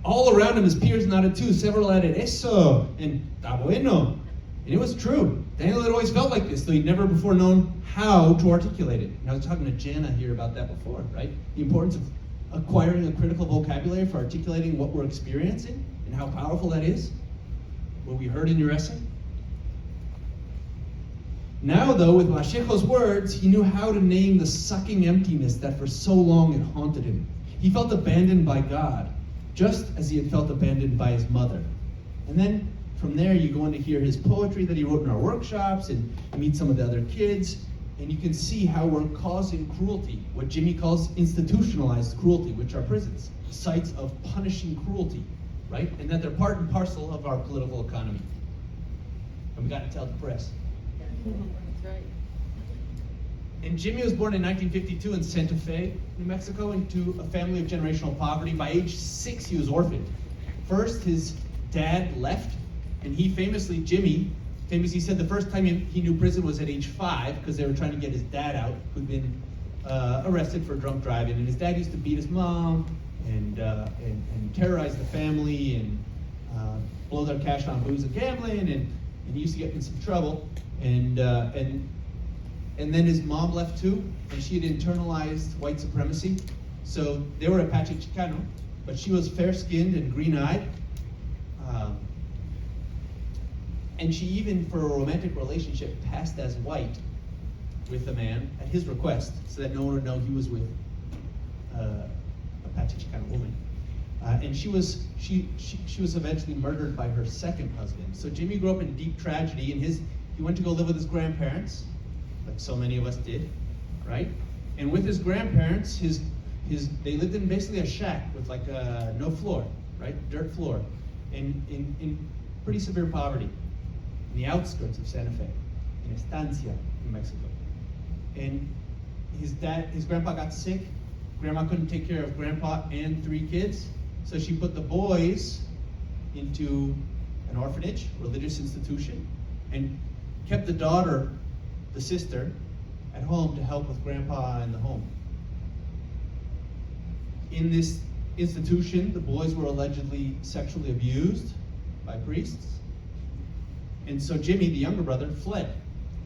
All around him, his peers nodded too. Several added, eso, and está bueno. And it was true. Daniel had always felt like this, though he'd never before known how to articulate it. And I was talking to Jana here about that before, right? The importance of acquiring a critical vocabulary for articulating what we're experiencing and how powerful that is. What we heard in your essay. Now, though, with Pacheco's words, he knew how to name the sucking emptiness that for so long had haunted him. He felt abandoned by God, just as he had felt abandoned by his mother. And then from there, you go on to hear his poetry that he wrote in our workshops and meet some of the other kids, and you can see how we're causing cruelty, what Jimmy calls institutionalized cruelty, which are prisons, sites of punishing cruelty, right? And that they're part and parcel of our political economy. And we got to tell the press. That's right. And Jimmy was born in 1952 in Santa Fe, New Mexico, into a family of generational poverty. By age 6, he was orphaned. First, his dad left, and he famously, Jimmy, famously said the first time he knew prison was at age 5 because they were trying to get his dad out, who'd been arrested for drunk driving, and his dad used to beat his mom and terrorize the family and blow their cash on booze and gambling, and he used to get in some trouble, and then his mom left too, and she had internalized white supremacy. So they were Apache Chicano, but she was fair-skinned and green-eyed. And she even, for a romantic relationship, passed as white with a man at his request, so that no one would know he was with Apache Chicano woman. And she was eventually murdered by her second husband. So Jimmy grew up in deep tragedy, and he went to go live with his grandparents, like so many of us did, right? And with his grandparents, they lived in basically a shack with like no floor, right? Dirt floor, in pretty severe poverty, in the outskirts of Santa Fe, in Estancia, New Mexico. And his grandpa got sick. Grandma couldn't take care of grandpa and 3 kids, so she put the boys into an orphanage, religious institution, and kept the daughter, the sister, at home to help with grandpa in the home. In this institution, the boys were allegedly sexually abused by priests. And so Jimmy, the younger brother, fled.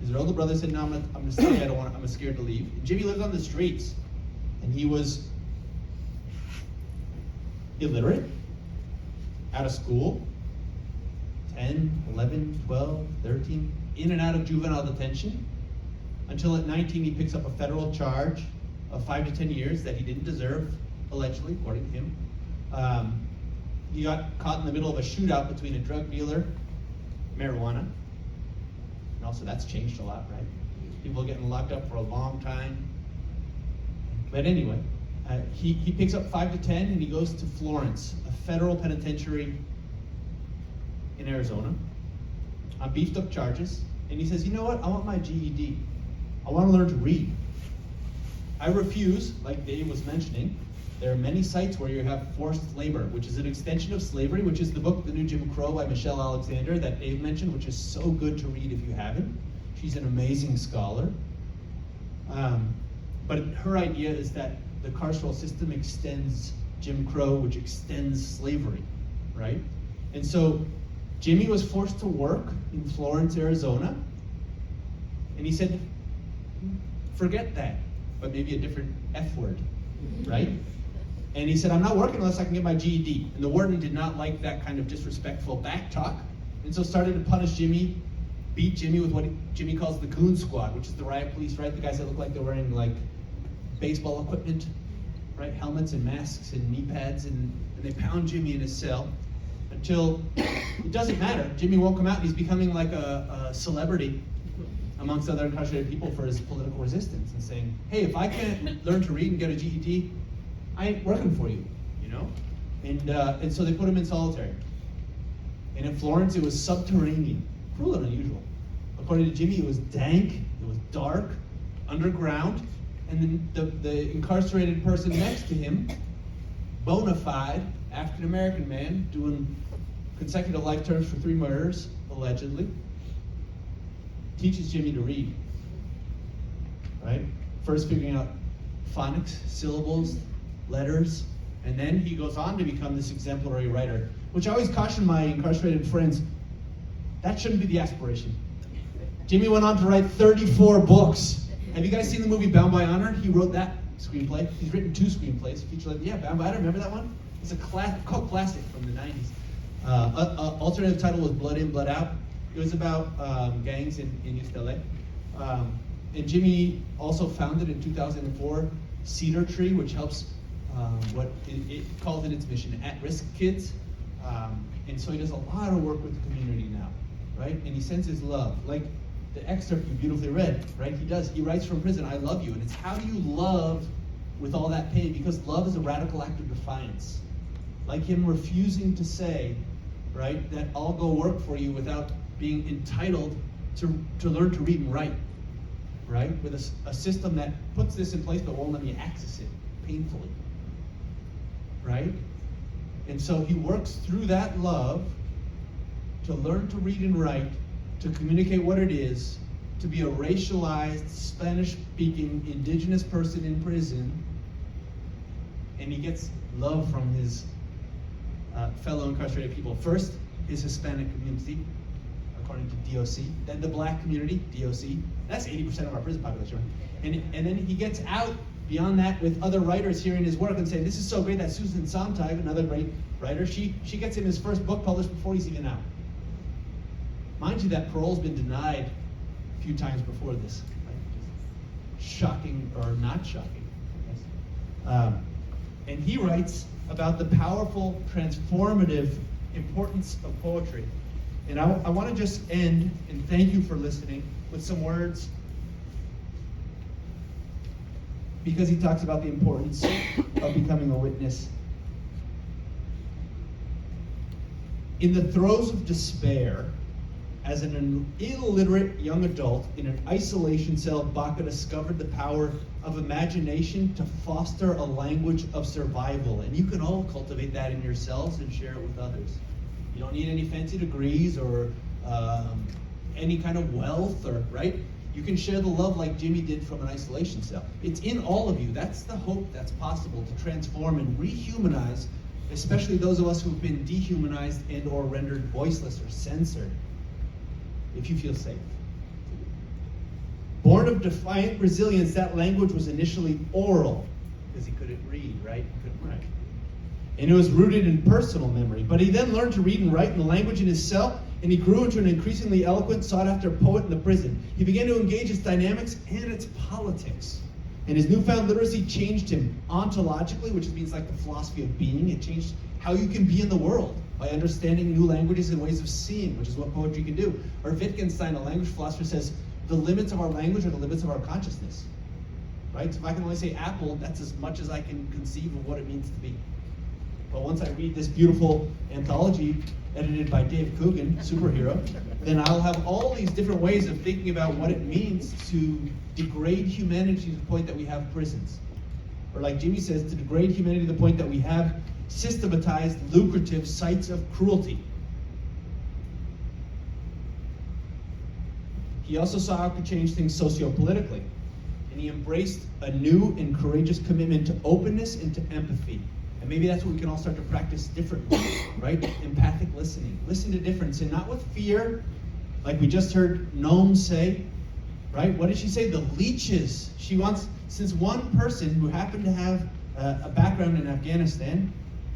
His older brother said, "No, I'm gonna stay. I'm scared to leave." And Jimmy lived on the streets, and he was illiterate, out of school, 10, 11, 12, 13, in and out of juvenile detention, until at 19 he picks up a federal charge of 5 to 10 years that he didn't deserve, allegedly, according to him. He got caught in the middle of a shootout between a drug dealer, marijuana, and also that's changed a lot, right? People getting locked up for a long time. But anyway, he picks up 5 to 10 and he goes to Florence, a federal penitentiary in Arizona, on beefed up charges. And he says, "You know what? I want my GED. I want to learn to read. I refuse," like Dave was mentioning. There are many sites where you have forced labor, which is an extension of slavery, which is the book, The New Jim Crow by Michelle Alexander that Dave mentioned, which is so good to read if you haven't. She's an amazing scholar. But her idea is that the carceral system extends Jim Crow, which extends slavery, right? And so Jimmy was forced to work in Florence, Arizona, and he said, forget that, but maybe a different F word, right? And he said, "I'm not working unless I can get my GED." And the warden did not like that kind of disrespectful back talk, and so started to punish Jimmy, beat Jimmy with what Jimmy calls the goon squad, which is the riot police, right? The guys that look like they're wearing like baseball equipment, right? Helmets and masks and knee pads, and they pound Jimmy in his cell until it doesn't matter. Jimmy won't come out, and he's becoming like a celebrity amongst other incarcerated people for his political resistance and saying, "Hey, if I can't learn to read and get a GED, I ain't working for you," you know? And so they put him in solitary. And in Florence, it was subterranean, cruel and unusual. According to Jimmy, it was dank, it was dark, underground, and then the incarcerated person next to him, bona fide African-American man doing consecutive life terms for 3 murders, allegedly, teaches Jimmy to read, right? First figuring out phonics, syllables, letters, and then he goes on to become this exemplary writer, which I always caution my incarcerated friends, that shouldn't be the aspiration. Jimmy went on to write 34 books. Have you guys seen the movie Bound by Honor? He wrote that screenplay. He's written 2 screenplays, feature length. Yeah, Bound by Honor, remember that one? It's a cult classic from the 90s. Alternative title was Blood In, Blood Out. It was about gangs in East LA. And Jimmy also founded in 2004 Cedar Tree, which helps what it calls in its mission, at-risk kids. And so he does a lot of work with the community now, right? And he sends his love. Like the excerpt you beautifully read, right? He writes from prison, "I love you." And it's how do you love with all that pain? Because love is a radical act of defiance. Like him refusing to say, right, that I'll go work for you without being entitled to learn to read and write, right? With a system that puts this in place but won't let me access it painfully, right? And so he works through that love to learn to read and write to communicate what it is to be a racialized, Spanish-speaking, indigenous person in prison, and he gets love from his fellow incarcerated people. First, his Hispanic community, according to DOC. Then the black community, DOC. That's 80% of our prison population. And then he gets out beyond that with other writers hearing his work and saying, this is so great that Susan Sontag, another great writer, she gets him his first book published before he's even out. Mind you, that parole's been denied a few times before this. Right? Shocking or not shocking. And he writes about the powerful, transformative importance of poetry. And I want to just end, and thank you for listening, with some words, because he talks about the importance of becoming a witness. In the throes of despair, as an illiterate young adult in an isolation cell, Baca discovered the power of imagination to foster a language of survival. And you can all cultivate that in yourselves and share it with others. You don't need any fancy degrees or any kind of wealth, or right? You can share the love like Jimmy did from an isolation cell. It's in all of you. That's the hope that's possible, to transform and rehumanize, especially those of us who've been dehumanized and or rendered voiceless or censored, if you feel safe. Born of defiant resilience, that language was initially oral, because he couldn't read, right? He couldn't write. And it was rooted in personal memory. But he then learned to read and write in the language in his cell, and he grew into an increasingly eloquent, sought-after poet in the prison. He began to engage its dynamics and its politics. And his newfound literacy changed him ontologically, which means like the philosophy of being. It changed how you can be in the world by understanding new languages and ways of seeing, which is what poetry can do. Or Wittgenstein, a language philosopher, says, the limits of our language are the limits of our consciousness. Right? So if I can only say apple, that's as much as I can conceive of what it means to be. But once I read this beautiful anthology edited by Dave Coogan, superhero, then I'll have all these different ways of thinking about what it means to degrade humanity to the point that we have prisons. Or like Jimmy says, to degrade humanity to the point that we have systematized, lucrative sites of cruelty. He also saw how it could change things socio-politically. And he embraced a new and courageous commitment to openness and to empathy. And maybe that's what we can all start to practice differently, right? Empathic listening. Listen to difference, and not with fear, like we just heard Noam say, right? What did she say? The leeches. She wants, since one person who happened to have a background in Afghanistan,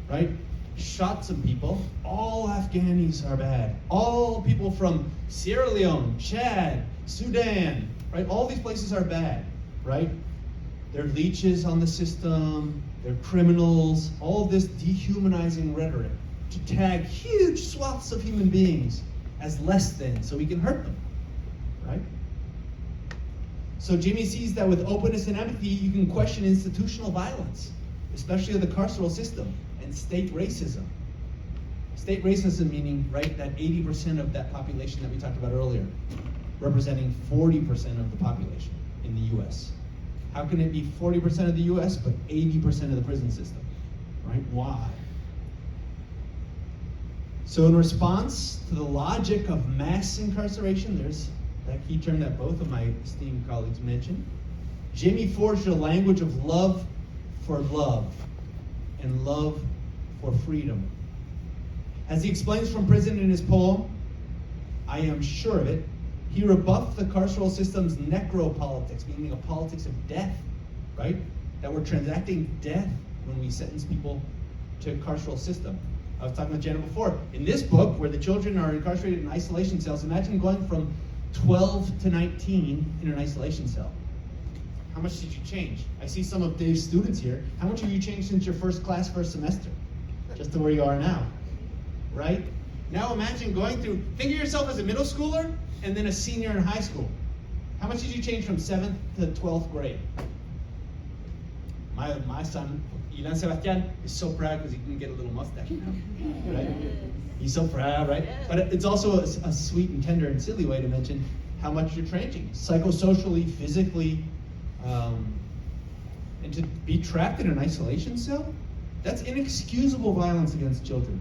right, shot some people, all Afghanis are bad. All people from Sierra Leone, Chad, Sudan, right? All these places are bad, right? They're leeches on the system, they're criminals, all of this dehumanizing rhetoric to tag huge swaths of human beings as less than so we can hurt them, right? So Jimmy sees that with openness and empathy, you can question institutional violence, especially of the carceral system, and state racism. State racism meaning, right, that 80% of that population that we talked about earlier, representing 40% of the population in the US. How can it be 40% of the US, but 80% of the prison system, right? Why? So in response to the logic of mass incarceration, there's that key term that both of my esteemed colleagues mentioned, Jimmy forged a language of love for love and love for freedom. As he explains from prison in his poem, I am sure of it, he rebuffed the carceral system's necropolitics, meaning a politics of death, right? That we're transacting death when we sentence people to a carceral system. I was talking with Jenna before. In this book, where the children are incarcerated in isolation cells, imagine going from 12 to 19 in an isolation cell. How much did you change? I see some of Dave's students here. How much have you changed since your first class, first semester? Just to where you are now, right? Now imagine going through, think of yourself as a middle schooler and then a senior in high school. How much did you change from 7th to 12th grade? My son, Ilan Sebastian, is so proud because he can get a little mustache now, right? He's so proud, right? But it's also a sweet and tender and silly way to mention how much you're changing, psychosocially, physically, and to be trapped in an isolation cell, that's inexcusable violence against children,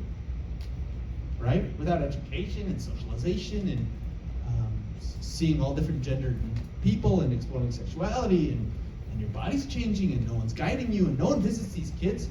right? Without education and socialization and seeing all different gendered people and exploring sexuality, and your body's changing, and no one's guiding you, and no one visits these kids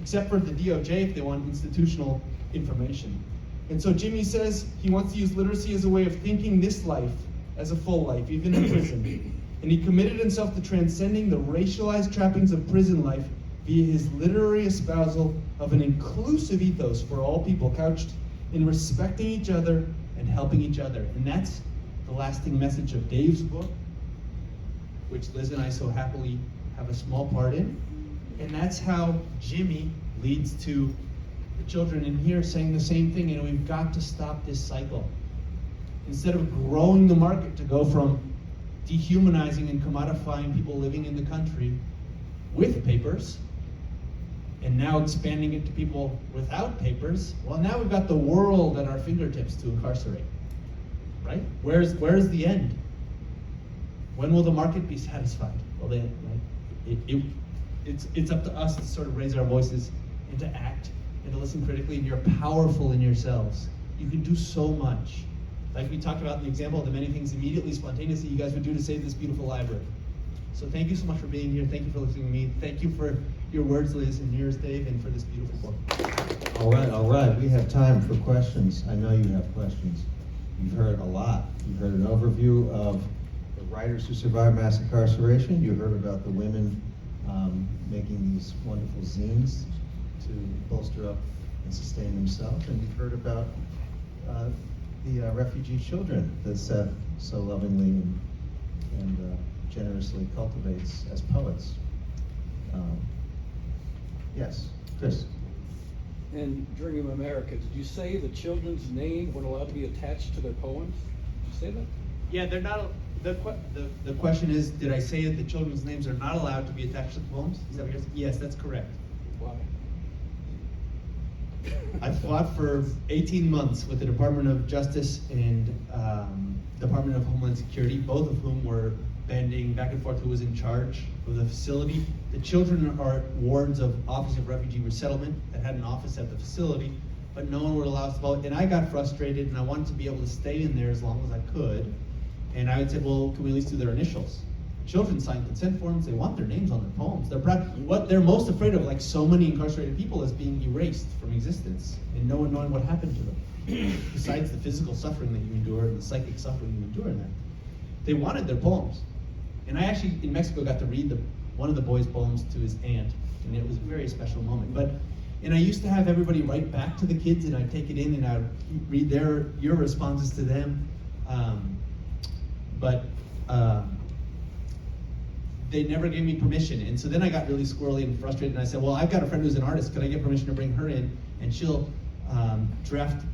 except for the DOJ if they want institutional information. And so Jimmy says he wants to use literacy as a way of thinking this life as a full life, even in prison. And he committed himself to transcending the racialized trappings of prison life via his literary espousal of an inclusive ethos for all people, couched in respecting each other and helping each other. And that's the lasting message of Dave's book, which Liz and I so happily have a small part in. And that's how Jimmy leads to the children in here saying the same thing, and we've got to stop this cycle. Instead of growing the market to go from dehumanizing and commodifying people living in the country with papers, and now expanding it to people without papers, well, now we've got the world at our fingertips to incarcerate, right? Where's the end? When will the market be satisfied? Well, it's up to us to sort of raise our voices and to act and to listen critically, and you're powerful in yourselves. You can do so much. Like we talked about in the example of the many things immediately, spontaneously you guys would do to save this beautiful library. So thank you so much for being here. Thank you for listening to me. Thank you for your words, Liz, and yours, Dave, and for this beautiful book. All right. We have time for questions. I know you have questions. You've heard a lot. You've heard an overview of the writers who survived mass incarceration. You heard about the women making these wonderful zines to bolster up and sustain themselves. And you've heard about the refugee children that Seth so lovingly and generously cultivates as poets. Yes, Chris. And Dream of America, did you say the children's name weren't allowed to be attached to their poems? Did you say that? Yeah, they're not. The question is, did I say that the children's names are not allowed to be attached to the poems? Is that what you're saying? Yes, that's correct. Why? I fought for 18 months with the Department of Justice and Department of Homeland Security, both of whom were bending back and forth who was in charge of the facility. The children are wards of Office of Refugee Resettlement that had an office at the facility, but no one would allow us to vote. And I got frustrated, and I wanted to be able to stay in there as long as I could. And I would say, well, can we at least do their initials? Children sign consent forms, they want their names on their poems. They're what they're most afraid of, like so many incarcerated people, is being erased from existence and no one knowing what happened to them. Besides the physical suffering that you endure and the psychic suffering you endure in that. They wanted their poems. And I actually, in Mexico, got to read one of the boys' poems to his aunt, and it was a very special moment. And I used to have everybody write back to the kids, and I'd take it in and I'd read your responses to them. They never gave me permission. And so then I got really squirrely and frustrated, and I said, well, I've got a friend who's an artist. Could I get permission to bring her in? And she'll draft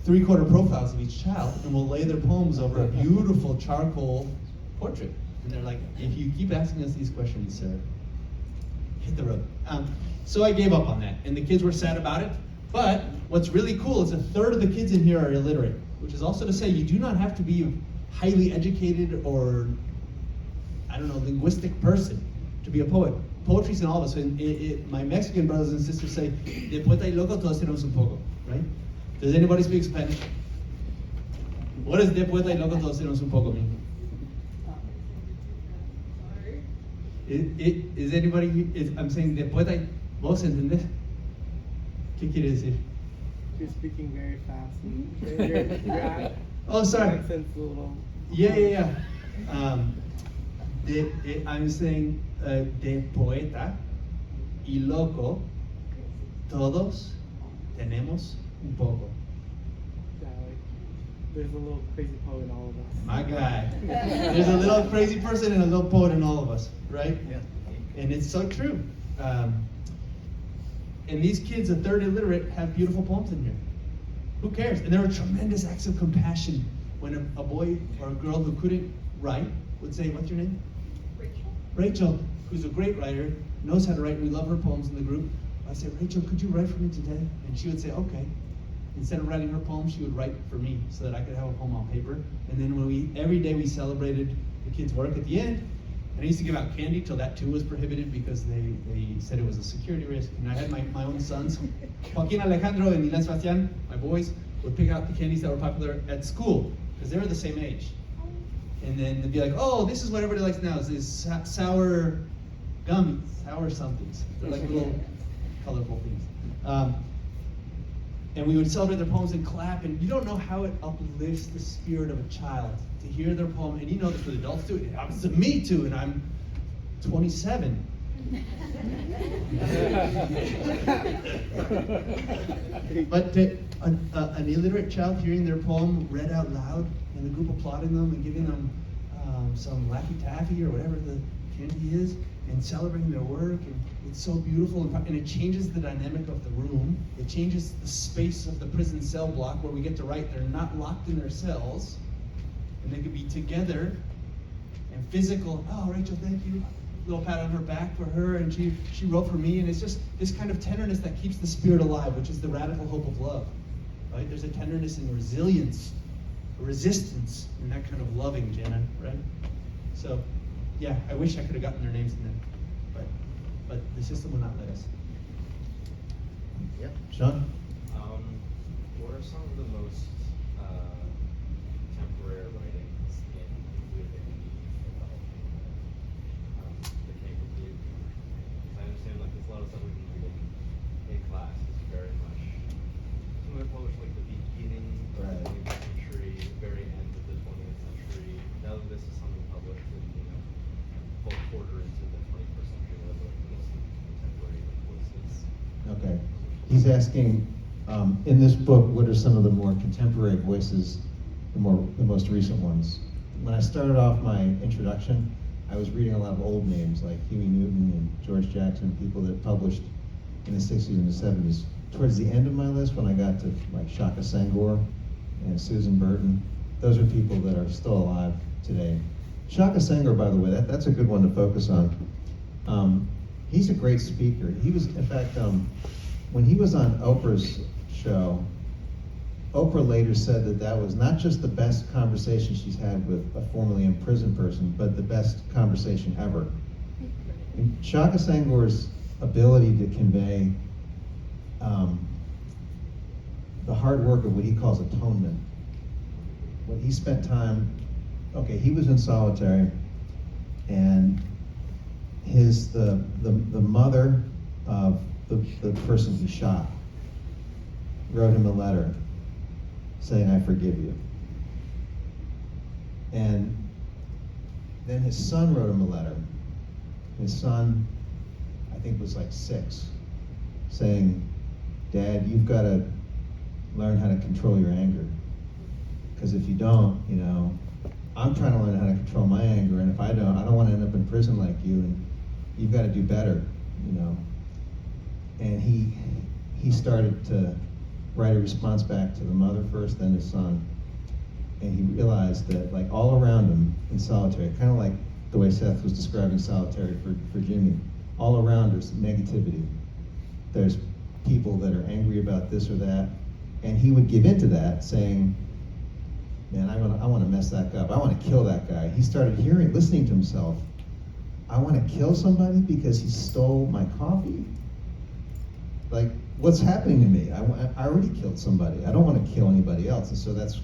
3/4 profiles of each child, and we'll lay their poems over a beautiful charcoal portrait. And they're like, if you keep asking us these questions, sir, hit the road. So I gave up on that, and the kids were sad about it. But what's really cool is 1/3 of the kids in here are illiterate, which is also to say you do not have to be highly educated or, I don't know, linguistic person to be a poet. Poetry's in all of us. And my Mexican brothers and sisters say, de poeta y loco todos tenemos un poco, right? Does anybody speak Spanish? What does de poeta y loco todos tenemos un poco mean? Is anybody, I'm saying de poeta y, ¿vos entendés? ¿Qué quiere decir? You're speaking very fast. Your Oh, sorry. accent's a little. Yeah. I'm saying de poeta y loco, todos tenemos un poco. Yeah, like, there's a little crazy poet in all of us. My guy. There's a little crazy person and a little poet in all of us, right? Yeah. And it's so true. And these kids, 1/3 illiterate, have beautiful poems in here. Who cares? And there are tremendous acts of compassion when a boy or a girl who couldn't write would say, what's your name? Rachel, who's a great writer, knows how to write, and we love her poems in the group. I said, Rachel, could you write for me today? And she would say, okay. Instead of writing her poem, she would write for me so that I could have a poem on paper. And then every day we celebrated the kids' work at the end. And I used to give out candy till that too was prohibited because they said it was a security risk. And I had my own sons, Joaquin Alejandro and Ilan Sebastian, my boys, would pick out the candies that were popular at school. because they were the same age. And then they'd be like, oh, this is what everybody likes now, is these sour gummies, sour somethings. They're like little colorful things. And we would celebrate their poems and clap, and you don't know how it uplifts the spirit of a child to hear their poem. And you know this with adults too. It happens to me too, and I'm 27. But an illiterate child hearing their poem read out loud, and the group applauding them and giving them some Laffy Taffy or whatever the candy is, and celebrating their work, and it's so beautiful, and it changes the dynamic of the room. It changes the space of the prison cell block where we get to write. They're not locked in their cells, and they could be together and physical. Oh, Rachel, thank you. Little pat on her back for her, and she wrote for me, and it's just this kind of tenderness that keeps the spirit alive, which is the radical hope of love, right? There's a tenderness and resilience, a resistance in that kind of loving, Jenna, right? So, yeah, I wish I could have gotten their names in there, but the system will not let us. Yep. Sean? What are some of the most contemporary writings in living the Canfield community? Because I understand like there's a lot of stuff we've been reading in class is very much some of it published like the beginning of the 20th century, very end of the 20th century. Now that this is something published in full quarter into the 21st century, what are the most contemporary voices? Okay. He's asking, in this book, what are some of the more contemporary voices, the most recent ones? When I started off my introduction, I was reading a lot of old names like Huey Newton and George Jackson, people that published in the 60s and the 70s. Towards the end of my list, when I got to like Shaka Senghor and Susan Burton, those are people that are still alive today. Shaka Senghor, by the way, that's a good one to focus on. He's a great speaker. He was, in fact, when he was on Oprah's show, Oprah later said that was not just the best conversation she's had with a formerly imprisoned person, but the best conversation ever. And Shaka Senghor's ability to convey the hard work of what he calls atonement. When he spent time, he was in solitary, and the mother of the person he shot wrote him a letter saying, "I forgive you." And then his son wrote him a letter. His son, I think, was like 6, saying, "Dad, you've got to learn how to control your anger. Because if you don't, I'm trying to learn how to control my anger, and if I don't want to end up in prison like you, and you've got to do better, And he started to write a response back to the mother first, then his son. And he realized that, like, all around him in solitary, kind of like the way Seth was describing solitary for Jimmy, all around there's negativity. There's people that are angry about this or that, and he would give into that, saying, "Man, I want to mess that guy up. I want to kill that guy." He started listening to himself. I want to kill somebody because he stole my coffee? Like, what's happening to me? I already killed somebody. I don't want to kill anybody else. And so that's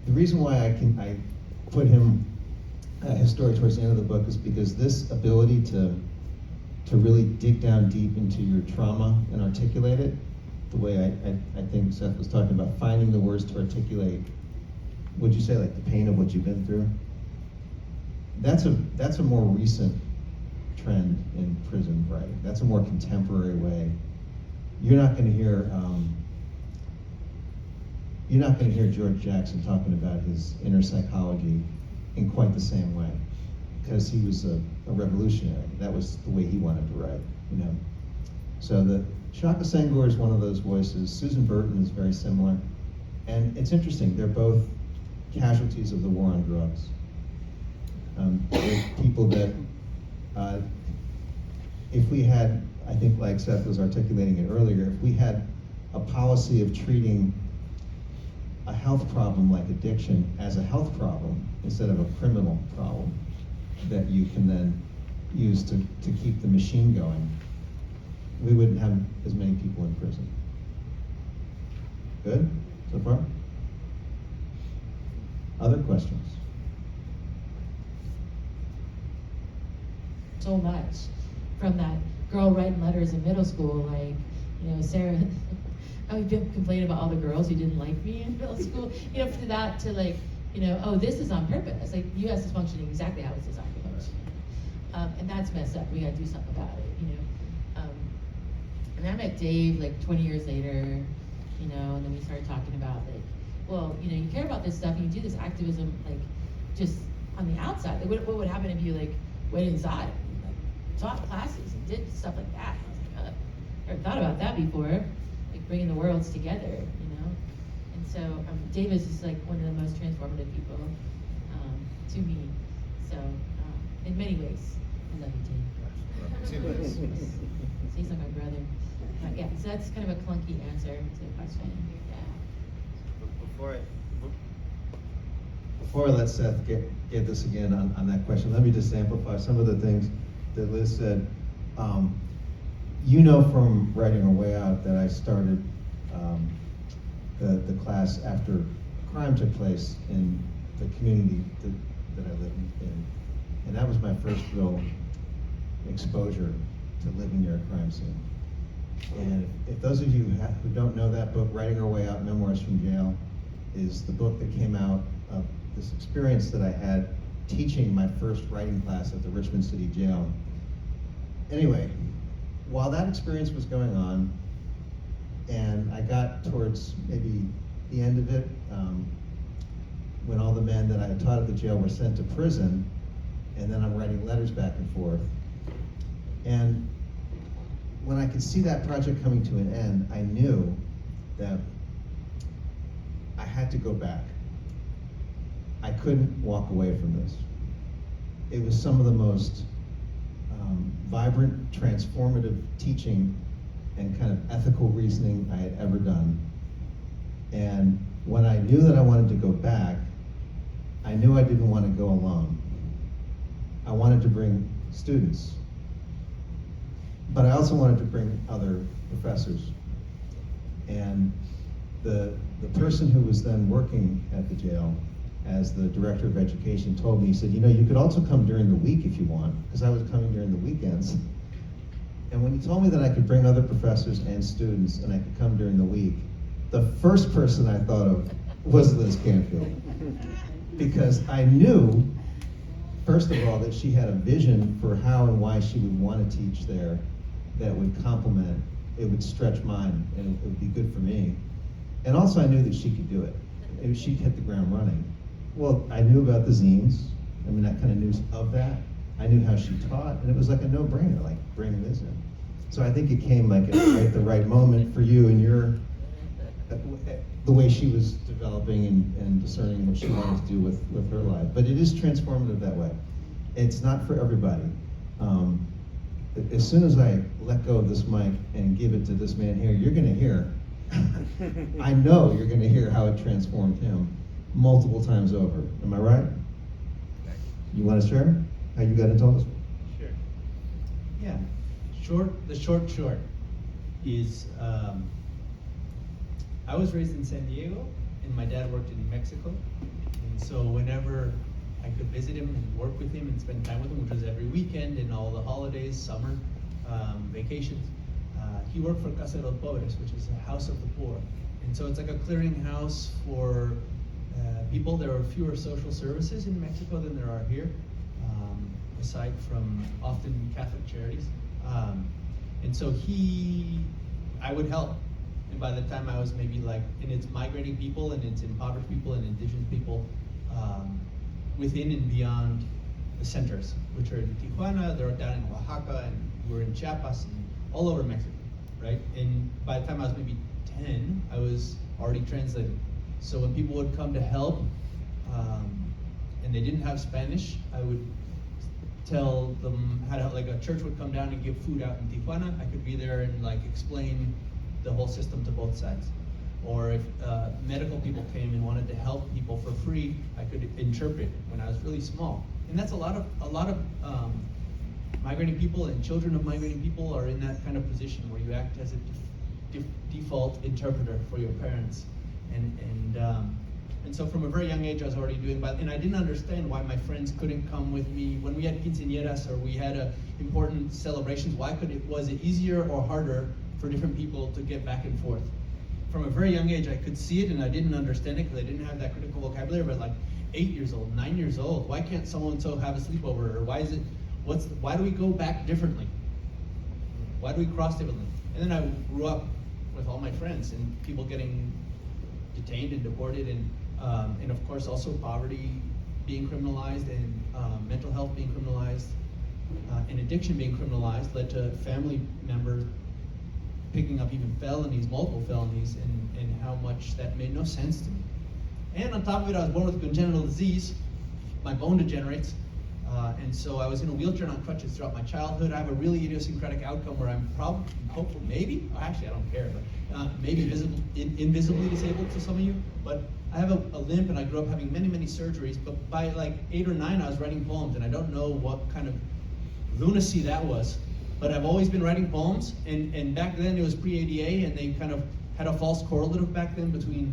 the reason why I put him his story towards the end of the book, is because this ability to really dig down deep into your trauma and articulate it, the way I think Seth was talking about, finding the words to articulate, would you say, like, the pain of what you've been through? That's a more recent trend in prison writing. That's a more contemporary way. You're not going to hear George Jackson talking about his inner psychology in quite the same way, because he was a revolutionary. That was the way he wanted to write, So the Shaka Senghor is one of those voices. Susan Burton is very similar, and it's interesting. They're both casualties of the war on drugs. They're people that, if we had, I think, like Seth was articulating it earlier, if we had a policy of treating a health problem like addiction as a health problem instead of a criminal problem that you can then use to keep the machine going, we wouldn't have as many people in prison. Good so far? Other questions? So much from that girl writing letters in middle school, like, you know, Sarah, I would complain about all the girls who didn't like me in middle school, you know, to that to like, you know, oh, this is on purpose. Like, US is functioning exactly how it's designed to function. And that's messed up. We gotta do something about it, you know. And I met Dave like 20 years later, you know, and then we started talking about like, well, you know, you care about this stuff and you do this activism like just on the outside. Like, what would happen if you like went inside and like taught classes and did stuff like that? And I was like, I never thought about that before, like bringing the worlds together, you know. And so Dave is like one of the most transformative people to me. So in many ways, I love you, Dave. He's like my brother. Yeah, so that's kind of a clunky answer to the question. Yeah. Before I let Seth get this again on that question, let me just amplify some of the things that Liz said. You know from writing our way out that I started the class after a crime took place in the community that I live in. And that was my first real exposure to living near a crime scene. And if those of you who don't know that book, Writing Our Way Out, Memoirs from Jail, is the book that came out of this experience that I had teaching my first writing class at the Richmond City Jail. Anyway, while that experience was going on, and I got towards maybe the end of it, when all the men that I had taught at the jail were sent to prison, and then I'm writing letters back and forth. And when I could see that project coming to an end, I knew that I had to go back. I couldn't walk away from this. It was some of the most vibrant, transformative teaching and kind of ethical reasoning I had ever done. And when I knew that I wanted to go back, I knew I didn't want to go alone. I wanted to bring students, but I also wanted to bring other professors. And the person who was then working at the jail as the director of education told me, he said, you know, you could also come during the week if you want, because I was coming during the weekends. And when he told me that I could bring other professors and students and I could come during the week, the first person I thought of was Liz Canfield. Because I knew, first of all, that she had a vision for how and why she would want to teach there that would complement, it would stretch mine, and it would be good for me. And also I knew that she could do it. She'd hit the ground running. Well, I knew about the zines. I mean, I kind of knew of that. I knew how she taught, and it was like a no-brainer, like bring Liz in. So I think it came like at the right moment for you and your, the way she was developing and discerning what she wanted to do with her life. But it is transformative that way. It's not for everybody. As soon as I let go of this mic and give it to this man here, you're gonna hear, I know you're gonna hear how it transformed him multiple times over. Am I right? You wanna share how you got into all this? Sure. Yeah. The short is, I was raised in San Diego, and my dad worked in Mexico. And so whenever I could visit him and work with him and spend time with him, which was every weekend and all the holidays, summer, vacations, he worked for Casa de los Pobres, which is a house of the poor. And so it's like a clearinghouse for people. There are fewer social services in Mexico than there are here, aside from often Catholic charities. And so I would help. And by the time I was maybe like, and it's migrating people and it's impoverished people and indigenous people within and beyond the centers, which are in Tijuana, they're down in Oaxaca, and we're in Chiapas and all over Mexico, right? And by the time I was maybe 10, I was already translating. So when people would come to help and they didn't have Spanish, I would tell them how to, like a church would come down and give food out in Tijuana, I could be there and like explain the whole system to both sides. Or if medical people came and wanted to help people for free, I could interpret when I was really small. And that's a lot of migrating people and children of migrating people are in that kind of position where you act as a default interpreter for your parents. And And so from a very young age, I was already doing ballet, and I didn't understand why my friends couldn't come with me when we had quinceañeras or we had important celebrations. Was it easier or harder for different people to get back and forth? From a very young age, I could see it and I didn't understand it because I didn't have that critical vocabulary. But like 8 years old, 9 years old, why can't so-and-so have a sleepover? Or why do we go back differently? Why do we cross differently? And then I grew up with all my friends and people getting detained and deported, and of course also poverty being criminalized, and mental health being criminalized, and addiction being criminalized led to family members picking up even felonies, multiple felonies, and how much that made no sense to me. And on top of it, I was born with a congenital disease. My bone degenerates, and so I was in a wheelchair and on crutches throughout my childhood. I have a really idiosyncratic outcome where I'm probably, hopeful, maybe, actually I don't care, but maybe invisibly disabled to some of you, but I have a limp and I grew up having many, many surgeries, but by like 8 or 9 I was writing poems, and I don't know what kind of lunacy that was, but I've always been writing poems, and back then it was pre-ADA, and they kind of had a false correlative back then between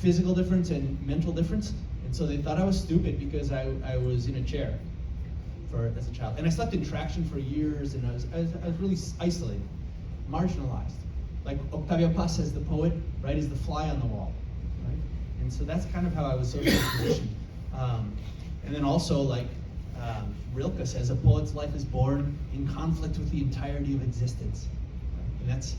physical difference and mental difference, and so they thought I was stupid because I was in a chair as a child. And I slept in traction for years, and I was really isolated, marginalized. Like Octavio Paz says, the poet, right, is the fly on the wall, right? And so that's kind of how I was socially positioned. And then also, like, Rilke says, a poet's life is born in conflict with the entirety of existence. And that's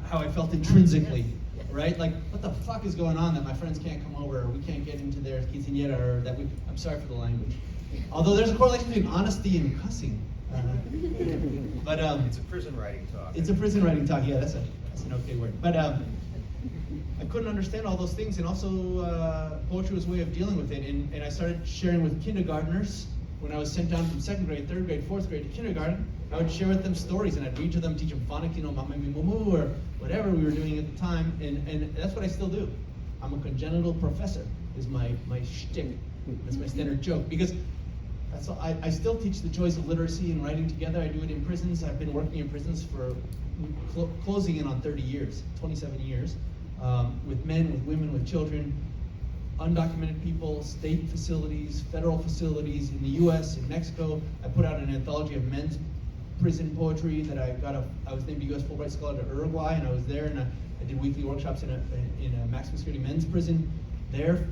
how I felt intrinsically, right? Like, what the fuck is going on that my friends can't come over, or we can't get into their quinceañera, or that I'm sorry for the language. Although there's a correlation between honesty and cussing. But It's a prison writing talk. it's a prison writing talk, yeah, that's an okay word. But I couldn't understand all those things, and also poetry was a way of dealing with it, and I started sharing with kindergartners. When I was sent down from 2nd grade, 3rd grade, 4th grade to kindergarten, I would share with them stories, and I'd read to them, teach them phonics, Mama Mi Mumu, or whatever we were doing at the time, and that's what I still do. I'm a congenital professor, is my shtick. That's my standard joke, because that's all, I still teach the joys of literacy and writing together. I do it in prisons. I've been working in prisons for closing in on 30 years, 27 years, with men, with women, with children, undocumented people, state facilities, federal facilities in the US, in Mexico. I put out an anthology of men's prison poetry that I was named a US Fulbright Scholar to Uruguay, and I was there, and I did weekly workshops in a maximum security men's prison there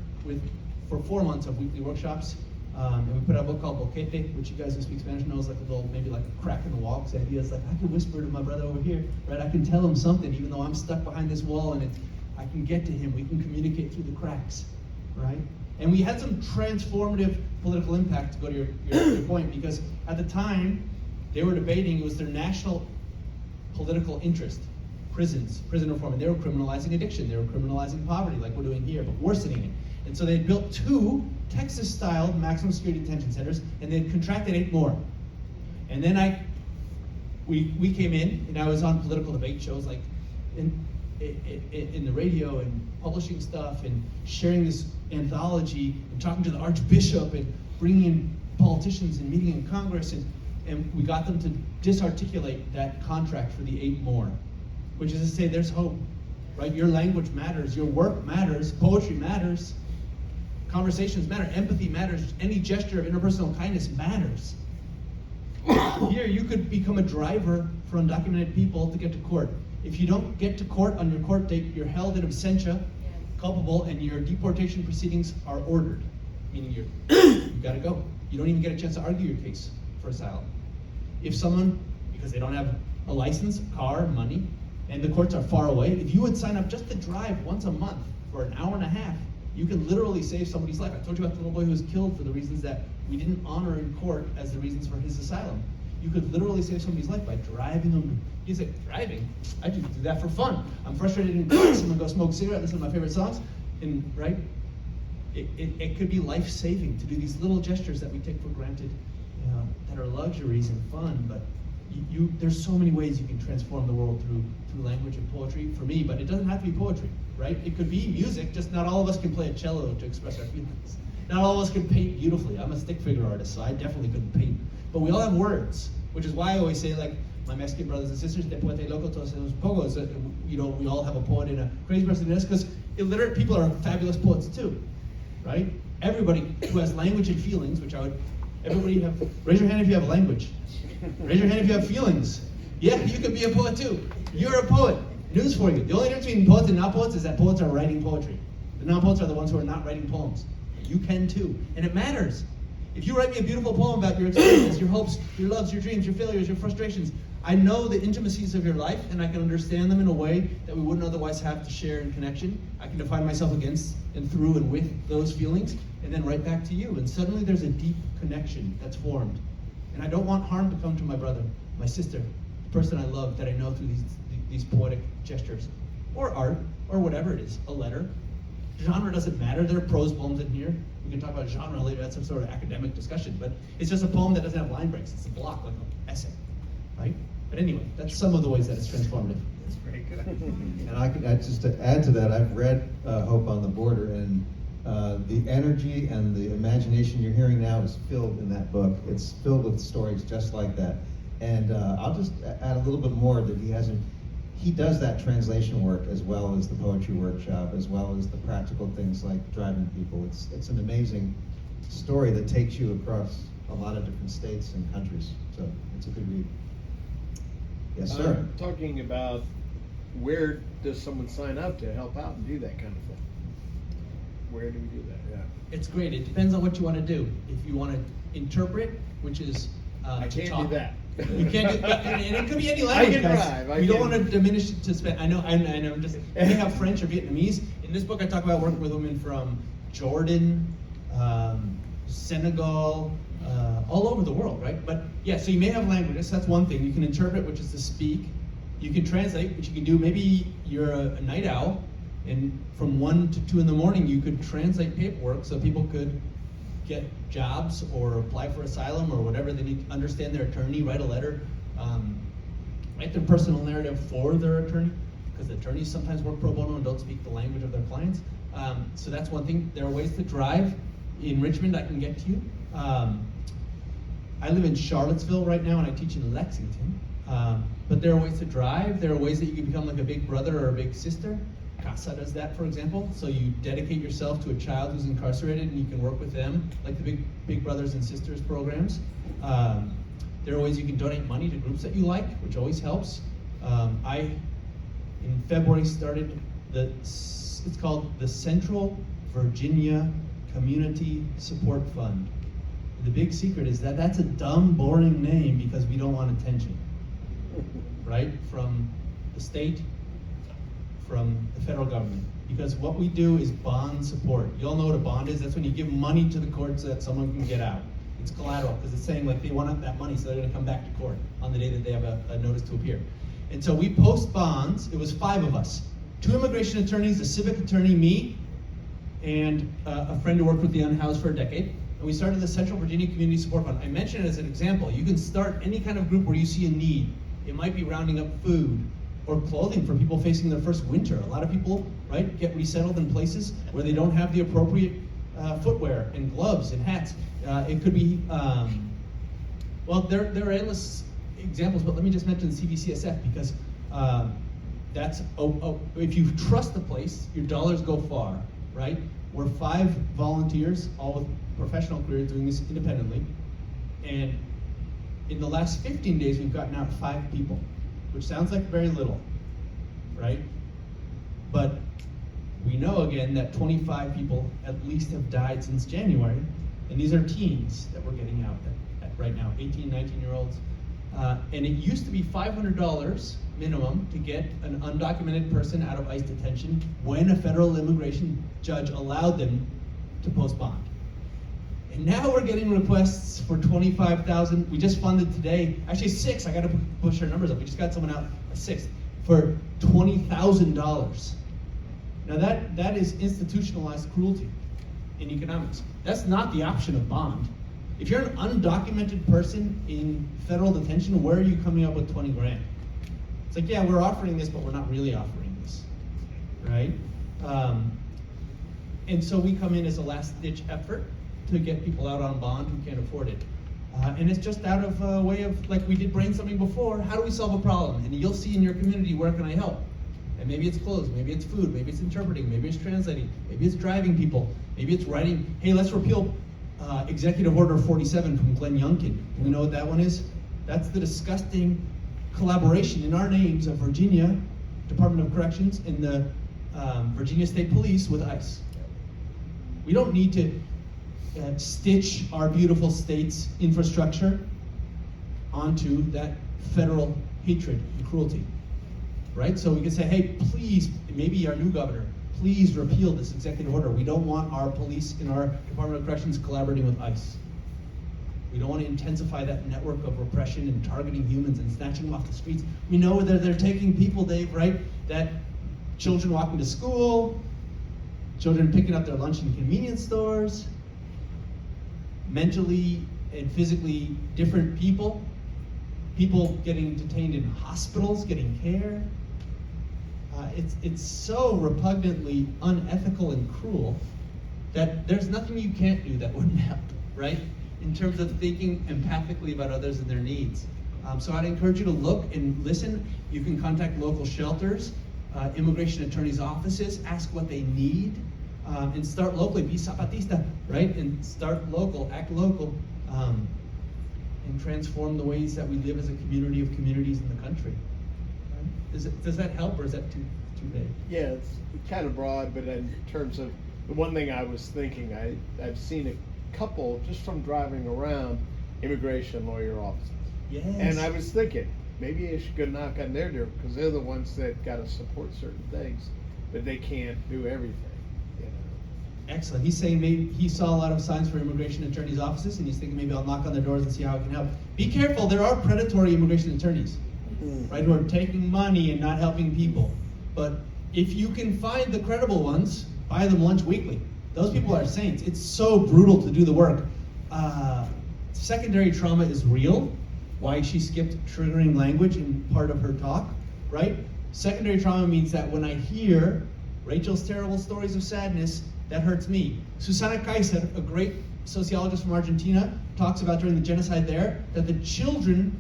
for 4 months of weekly workshops. And we put out a book called Boquete, which you guys who speak Spanish know is like a little, maybe like a crack in the wall, because the idea is like, I can whisper to my brother over here, right? I can tell him something, even though I'm stuck behind this wall, and I can get to him. We can communicate through the cracks, right? And we had some transformative political impact, to go to your point, because at the time, they were debating, it was their national political interest, prison reform, and they were criminalizing addiction, they were criminalizing poverty, like we're doing here, but worsening it. And so they had built 2 Texas-style maximum security detention centers, and they had contracted 8 more. And then we came in, and I was on political debate shows, like in the radio, and publishing stuff, and sharing this anthology, and talking to the Archbishop, and bringing in politicians, and meeting in Congress, and we got them to disarticulate that contract for the 8 more, which is to say there's hope, right? Your language matters, your work matters, poetry matters, conversations matter, empathy matters, any gesture of interpersonal kindness matters. Here, you could become a driver for undocumented people to get to court. If you don't get to court on your court date, you're held in absentia, culpable, and your deportation proceedings are ordered, meaning you gotta go. You don't even get a chance to argue your case for asylum. If someone, because they don't have a license, a car, money, and the courts are far away, if you would sign up just to drive once a month for an hour and a half, you can literally save somebody's life. I told you about the little boy who was killed for the reasons that we didn't honor in court as the reasons for his asylum. You could literally save somebody's life by driving them. You say, driving? I just do that for fun. I'm frustrated in class, I'm gonna go smoke a cigarette, listen to my favorite songs, and right? It could be life-saving to do these little gestures that we take for granted, that are luxuries and fun, but there's so many ways you can transform the world through language and poetry, for me, but it doesn't have to be poetry, right? It could be music, just not all of us can play a cello to express our feelings. Not all of us can paint beautifully. I'm a stick figure artist, so I definitely couldn't paint. But we all have words, which is why I always say, like, my Mexican brothers and sisters, de poeta y loco todos somos pocos. We all have a poet and a crazy person in us, because illiterate people are fabulous poets too. right? Everybody who has language and feelings, which everybody have, raise your hand if you have language. Raise your hand if you have feelings. Yeah, you could be a poet too. You're a poet. News for you. The only difference between poets and non-poets is that poets are writing poetry. The non-poets are the ones who are not writing poems. You can too. And it matters. If you write me a beautiful poem about your experiences, your hopes, your loves, your dreams, your failures, your frustrations, I know the intimacies of your life, and I can understand them in a way that we wouldn't otherwise have to share in connection. I can define myself against and through and with those feelings, and then right back to you. And suddenly there's a deep connection that's formed. And I don't want harm to come to my brother, my sister, the person I love that I know through these poetic gestures, or art, or whatever it is, a letter. Genre doesn't matter. There are prose poems in here. We can talk about genre later. That's some sort of academic discussion, but it's just a poem that doesn't have line breaks. It's a block, like an essay, right? But anyway, that's some of the ways that it's transformative. That's very good. And I could just to add to that, I've read Hope on the Border, and the energy and the imagination you're hearing now is filled in that book. It's filled with stories just like that. And I'll just add a little bit more that he does that translation work as well as the poetry workshop, as well as the practical things like driving people. It's an amazing story that takes you across a lot of different states and countries. So it's a good read. Yes, sir. Talking about where does someone sign up to help out and do that kind of thing? Where do we do that? Yeah. It's great. It depends on what you want to do. If you want to interpret, which is I to can't talk. do that. You can't do, and it could be any language, I can guys. drive. We don't want to diminish it to spend. I know. Just they have French or Vietnamese. In this book, I talk about working with women from Jordan, Senegal, all over the world, right? But yeah, so you may have languages. That's one thing. You can interpret, which is to speak. You can translate, which you can do. Maybe you're a night owl, and from 1 to 2 in the morning, you could translate paperwork so people could get jobs or apply for asylum or whatever they need to understand their attorney, write a letter, write their personal narrative for their attorney, because attorneys sometimes work pro bono and don't speak the language of their clients. So that's one thing. There are ways to drive. In Richmond, I can get to you. I live in Charlottesville right now, and I teach in Lexington. But there are ways to drive. There are ways that you can become like a big brother or a big sister. CASA does that, for example. So you dedicate yourself to a child who's incarcerated, and you can work with them, like the Big Brothers and Sisters programs. There are ways you can donate money to groups that you like, which always helps. I, in February, started it's called the Central Virginia Community Support Fund. The big secret is that that's a dumb, boring name because we don't want attention, right? From the state, from the federal government. Because what we do is bond support. You all know what a bond is? That's when you give money to the court so that someone can get out. It's collateral, because it's saying like they want that money so they're gonna come back to court on the day that they have a notice to appear. And so we post bonds. It was 5 of us. 2 immigration attorneys, a civic attorney, me, and a friend who worked with the unhoused for a decade. And we started the Central Virginia Community Support Fund. I mention it as an example. You can start any kind of group where you see a need. It might be rounding up food or clothing for people facing their first winter. A lot of people, right, get resettled in places where they don't have the appropriate footwear and gloves and hats. It could be, well, there are endless examples, but let me just mention CVCSF because that's, if you trust the place, your dollars go far, right? We're 5 volunteers, all with professional careers doing this independently. And in the last 15 days, we've gotten out 5 people, which sounds like very little, right? But we know again that 25 people at least have died since January. And these are teens that we're getting out at right now, 18, 19-year-olds. And it used to be $500 minimum to get an undocumented person out of ICE detention when a federal immigration judge allowed them to post bond. And now we're getting requests for $25,000. We just funded today, actually 6, I gotta push our numbers up. We just got someone out at 6 for $20,000. Now that is institutionalized cruelty in economics. That's not the option of bond. If you're an undocumented person in federal detention, where are you coming up with 20 grand? It's like, yeah, we're offering this, but we're not really offering this, right? And so we come in as a last-ditch effort to get people out on bond who can't afford it. And it's just out of a way of, like we did brainstorming before, how do we solve a problem? And you'll see in your community, where can I help? And maybe it's clothes, maybe it's food, maybe it's interpreting, maybe it's translating, maybe it's driving people, maybe it's writing, hey, let's repeal Executive Order 47 from Glenn Youngkin. Do we know what that one is? That's the disgusting collaboration in our names of Virginia Department of Corrections and the Virginia State Police with ICE. We don't need to stitch our beautiful state's infrastructure onto that federal hatred and cruelty, right? So we can say, hey, please, maybe our new governor, please repeal this executive order. We don't want our police in our Department of Corrections collaborating with ICE. We don't want to intensify that network of repression and targeting humans and snatching them off the streets. We know that they're taking people, Dave, right? That children walking to school, children picking up their lunch in convenience stores, mentally and physically different people, people getting detained in hospitals, getting care. It's so repugnantly unethical and cruel that there's nothing you can't do that wouldn't help, right? In terms of thinking empathically about others and their needs. So I'd encourage you to look and listen. You can contact local shelters, immigration attorneys' offices, ask what they need, and start locally. Be Zapatista, right? And start local, act local, and transform the ways that we live as a community of communities in the country. Right? Does that help, or is that too vague? Yeah, it's kind of broad, but in terms of the one thing I was thinking, I've seen a couple just from driving around immigration lawyer offices. Yes. And I was thinking, maybe I should go knock on their door because they're the ones that got to support certain things, but they can't do everything. You know. Excellent. He's saying maybe he saw a lot of signs for immigration attorneys' offices, and he's thinking maybe I'll knock on their doors and see how I can help. Be careful. There are predatory immigration attorneys, right, who are taking money and not helping people. But if you can find the credible ones, buy them lunch weekly. Those people are saints. It's so brutal to do the work. Secondary trauma is real. Why she skipped triggering language in part of her talk, right? Secondary trauma means that when I hear Rachel's terrible stories of sadness, that hurts me. Susana Kaiser, a great sociologist from Argentina, talks about during the genocide there, that the children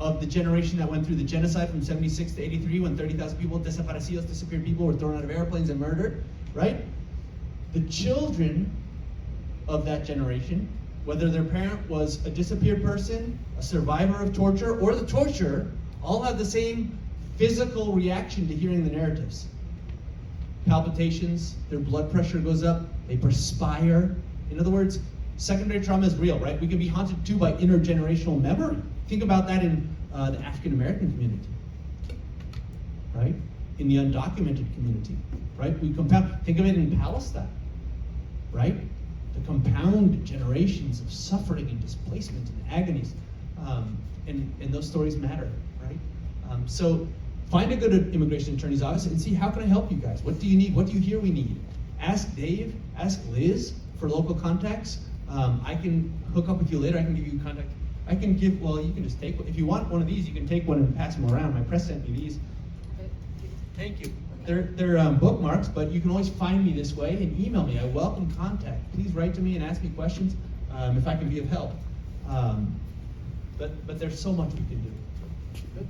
of the generation that went through the genocide from 76 to 83, when 30,000 people, desaparecidos, disappeared people, were thrown out of airplanes and murdered, right? The children of that generation, whether their parent was a disappeared person, a survivor of torture, or the torturer, all have the same physical reaction to hearing the narratives. Palpitations, their blood pressure goes up, they perspire. In other words, secondary trauma is real, right? We can be haunted too by intergenerational memory. Think about that in the African American community, right? In the undocumented community, right? We compound. Think of it in Palestine, right? The compound generations of suffering and displacement and agonies, and those stories matter, right? So find a good immigration attorney's office and see, how can I help you guys? What do you need? What do you hear we need? Ask Dave, ask Liz for local contacts. I can hook up with you later. I can give you contact. I can give, well, you can just take, if you want one of these, you can take one and pass them around. My press sent me these. Thank you. They're bookmarks, but you can always find me this way and email me. I welcome contact. Please write to me and ask me questions if I can be of help. But there's so much we can do. Good.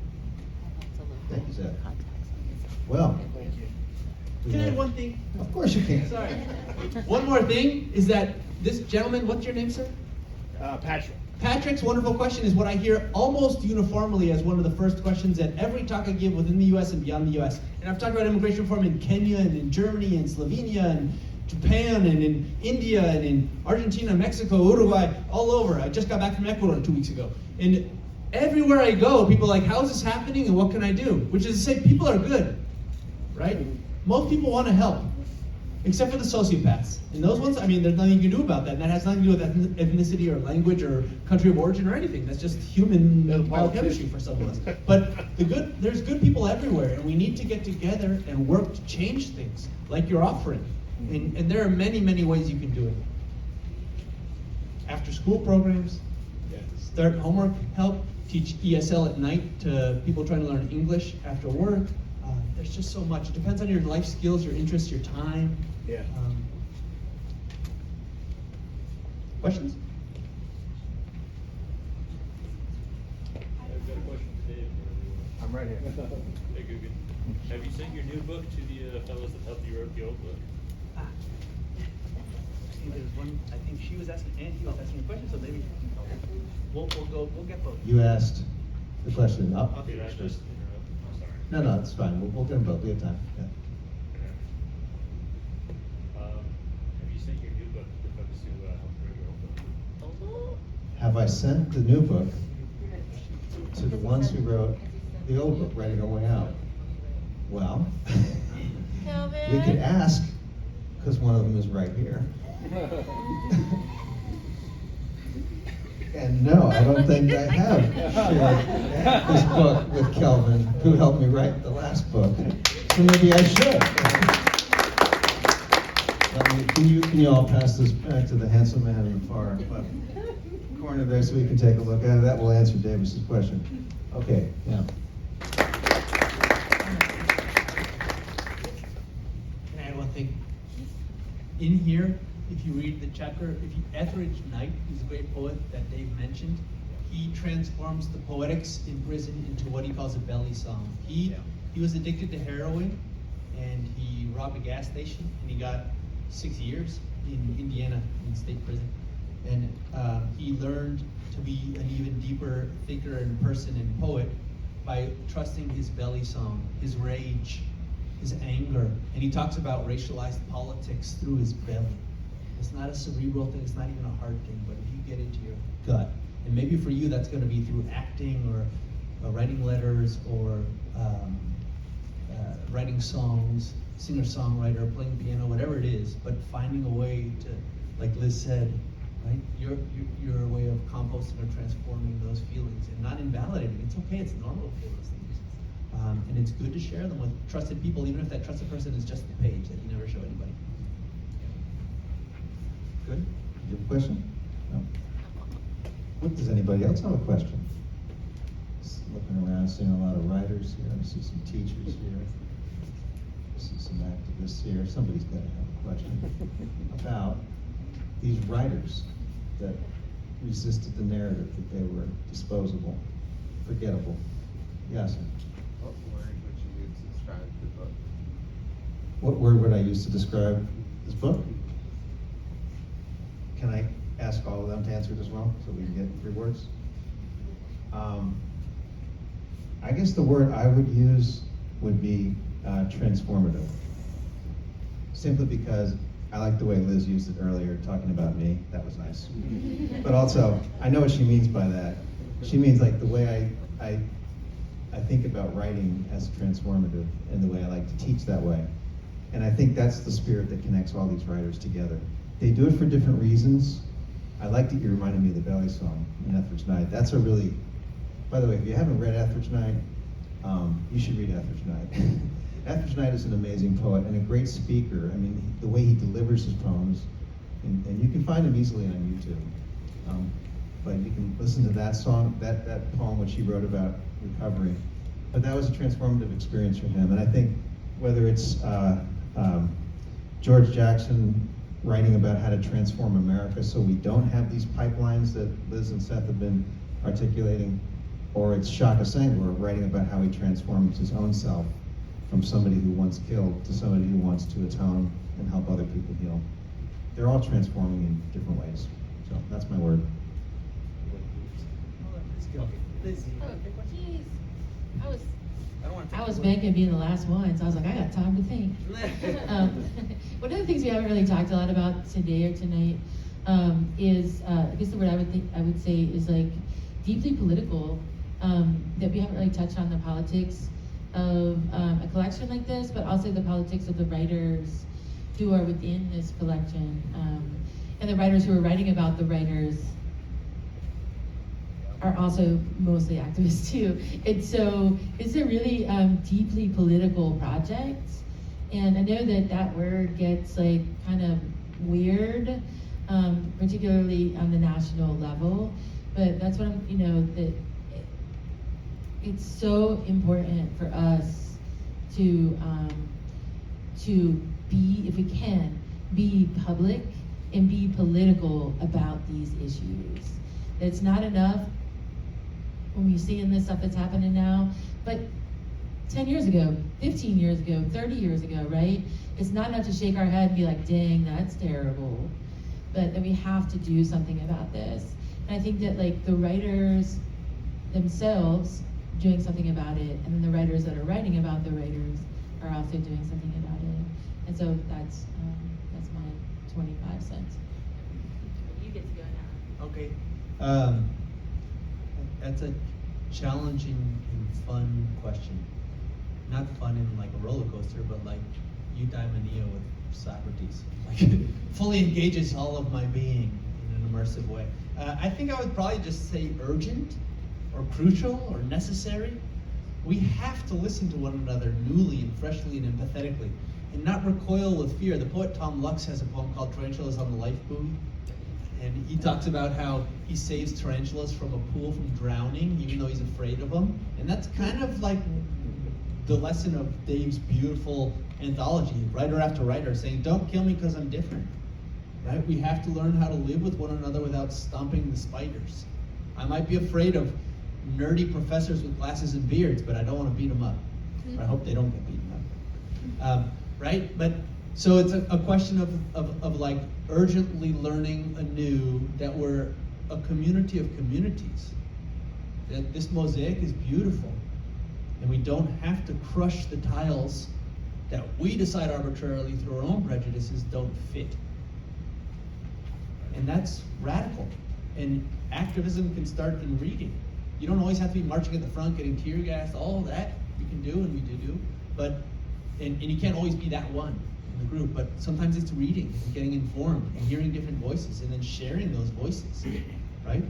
Thank you, Seth. Well, Can I add one thing? of course you can. Sorry. One more thing is that this gentleman, what's your name, sir? Patrick. Patrick's wonderful question is what I hear almost uniformly as one of the first questions at every talk I give within the U.S. and beyond the U.S. And I've talked about immigration reform in Kenya and in Germany and Slovenia and Japan and in India and in Argentina, Mexico, Uruguay, all over. I just got back from Ecuador 2 weeks ago. And everywhere I go, people are like, how is this happening and what can I do? Which is to say, people are good, right? Most people want to help. Except for the sociopaths. And those ones, I mean, there's nothing you can do about that. And that has nothing to do with ethnicity or language or country of origin or anything. That's just human biochemistry for some of us. But there's good people everywhere, and we need to get together and work to change things, like you're offering. And there are many, many ways you can do it. After school programs, start homework help, teach ESL at night to people trying to learn English after work. There's just so much. It depends on your life skills, your interests, your time. Yeah. Questions? I've got a question for Dave. I'm right here. Hey, Coogan. Have you sent your new book to the fellows that helped you wrote the old book? See, there's one, I think she was asking, and he was asking a question, so maybe we'll get both. You asked the question. I'll- Did I just interrupt? I'm sorry. No, it's fine. We'll get them both. We have time. Yeah. Have you sent your new book to the folks who helped write your old book? Have I sent the new book to the ones who wrote the old book, Writing Our Way Out? Well, Kelvin? we could ask, because one of them is right here. And no, I don't think I have shared this book with Kelvin, who helped me write the last book. So maybe I should. Can you all pass this back to the handsome man in the far left corner there so we can take a look at it? That will answer Davis's question. Okay, yeah. Can I add one thing? In here, if you read the chapter, Etheridge Knight, who's a great poet that Dave mentioned, he transforms the poetics in prison into what he calls a belly song. He was addicted to heroin, and he robbed a gas station, and he got 6 years in Indiana in state prison. And he learned to be an even deeper thinker and person and poet by trusting his belly song, his rage, his anger. And he talks about racialized politics through his belly. It's not a cerebral thing, it's not even a heart thing, but if you get into your gut, and maybe for you that's going to be through acting or writing letters or writing songs, singer-songwriter, playing piano, whatever it is, but finding a way to, like Liz said, right? Your way of composting or transforming those feelings and not invalidating. It's okay, it's normal to feel those things. And it's good to share them with trusted people, even if that trusted person is just the page that you never show anybody. Good. You have a question? No? What, does anybody else have a question? Just looking around, seeing a lot of writers here. I see some teachers here. I see some activists here. Somebody's got to have a question about these writers that resisted the narrative that they were disposable, forgettable. Yes? What word would you use to describe the book? What word would I use to describe this book? Can I ask all of them to answer it as well, so we can get 3 words? I guess the word I would use would be transformative. Simply because I like the way Liz used it earlier, talking about me. That was nice. But also, I know what she means by that. She means like the way I think about writing as transformative and the way I like to teach that way. And I think that's the spirit that connects all these writers together. They do it for different reasons. I like that you reminded me of the Belly song in Etheridge Knight. That's a really, by the way, if you haven't read Etheridge Knight, you should read Etheridge Knight. Etheridge Knight is an amazing poet and a great speaker. I mean, the way he delivers his poems, and you can find him easily on YouTube. But you can listen to that song, that poem which he wrote about recovery. But that was a transformative experience for him. And I think whether it's George Jackson writing about how to transform America so we don't have these pipelines that Liz and Seth have been articulating, or it's Shaka Senghor writing about how he transformed his own self from somebody who once killed to somebody who wants to atone and help other people heal. They're all transforming in different ways. So that's my word. Jeez. I was banking being the last one, so I was like, I got time to think. One of the things we haven't really talked a lot about today or tonight is, I guess the word I would say is like deeply political. That we haven't really touched on the politics of a collection like this, but also the politics of the writers who are within this collection, and the writers who are writing about the writers are also mostly activists too. And so it's a really deeply political project. And I know that word gets like kind of weird, particularly on the national level, but that's what that it's so important for us to be, if we can, be public and be political about these issues. It's not enough when we see in this stuff that's happening now, but 10 years ago, 15 years ago, 30 years ago, right? It's not enough to shake our head and be like, dang, that's terrible. But that we have to do something about this. And I think that like the writers themselves doing something about it, and then the writers that are writing about the writers are also doing something about it. And so that's my 25 cents. You get to go now. Okay. That's a challenging and fun question. Not fun in like a roller coaster, but like eudaimonia with Socrates. Like fully engages all of my being in an immersive way. I think I would probably just say urgent or crucial or necessary. We have to listen to one another newly and freshly and empathetically and not recoil with fear. The poet Tom Lux has a poem called Tarantulas on the Life Buoy. And he talks about how he saves tarantulas from a pool from drowning, even though he's afraid of them. And that's kind of like the lesson of Dave's beautiful anthology, writer after writer, saying, don't kill me because I'm different. Right? We have to learn how to live with one another without stomping the spiders. I might be afraid of nerdy professors with glasses and beards, but I don't want to beat them up. I hope they don't get beaten up. Right? But so it's a question of like urgently learning anew that we're a community of communities. That this mosaic is beautiful, and we don't have to crush the tiles that we decide arbitrarily through our own prejudices don't fit. And that's radical. And activism can start in reading. You don't always have to be marching at the front, getting tear gassed, all that you can do and we do. But and you can't always be that one in the group, but sometimes it's reading and getting informed and hearing different voices and then sharing those voices, right?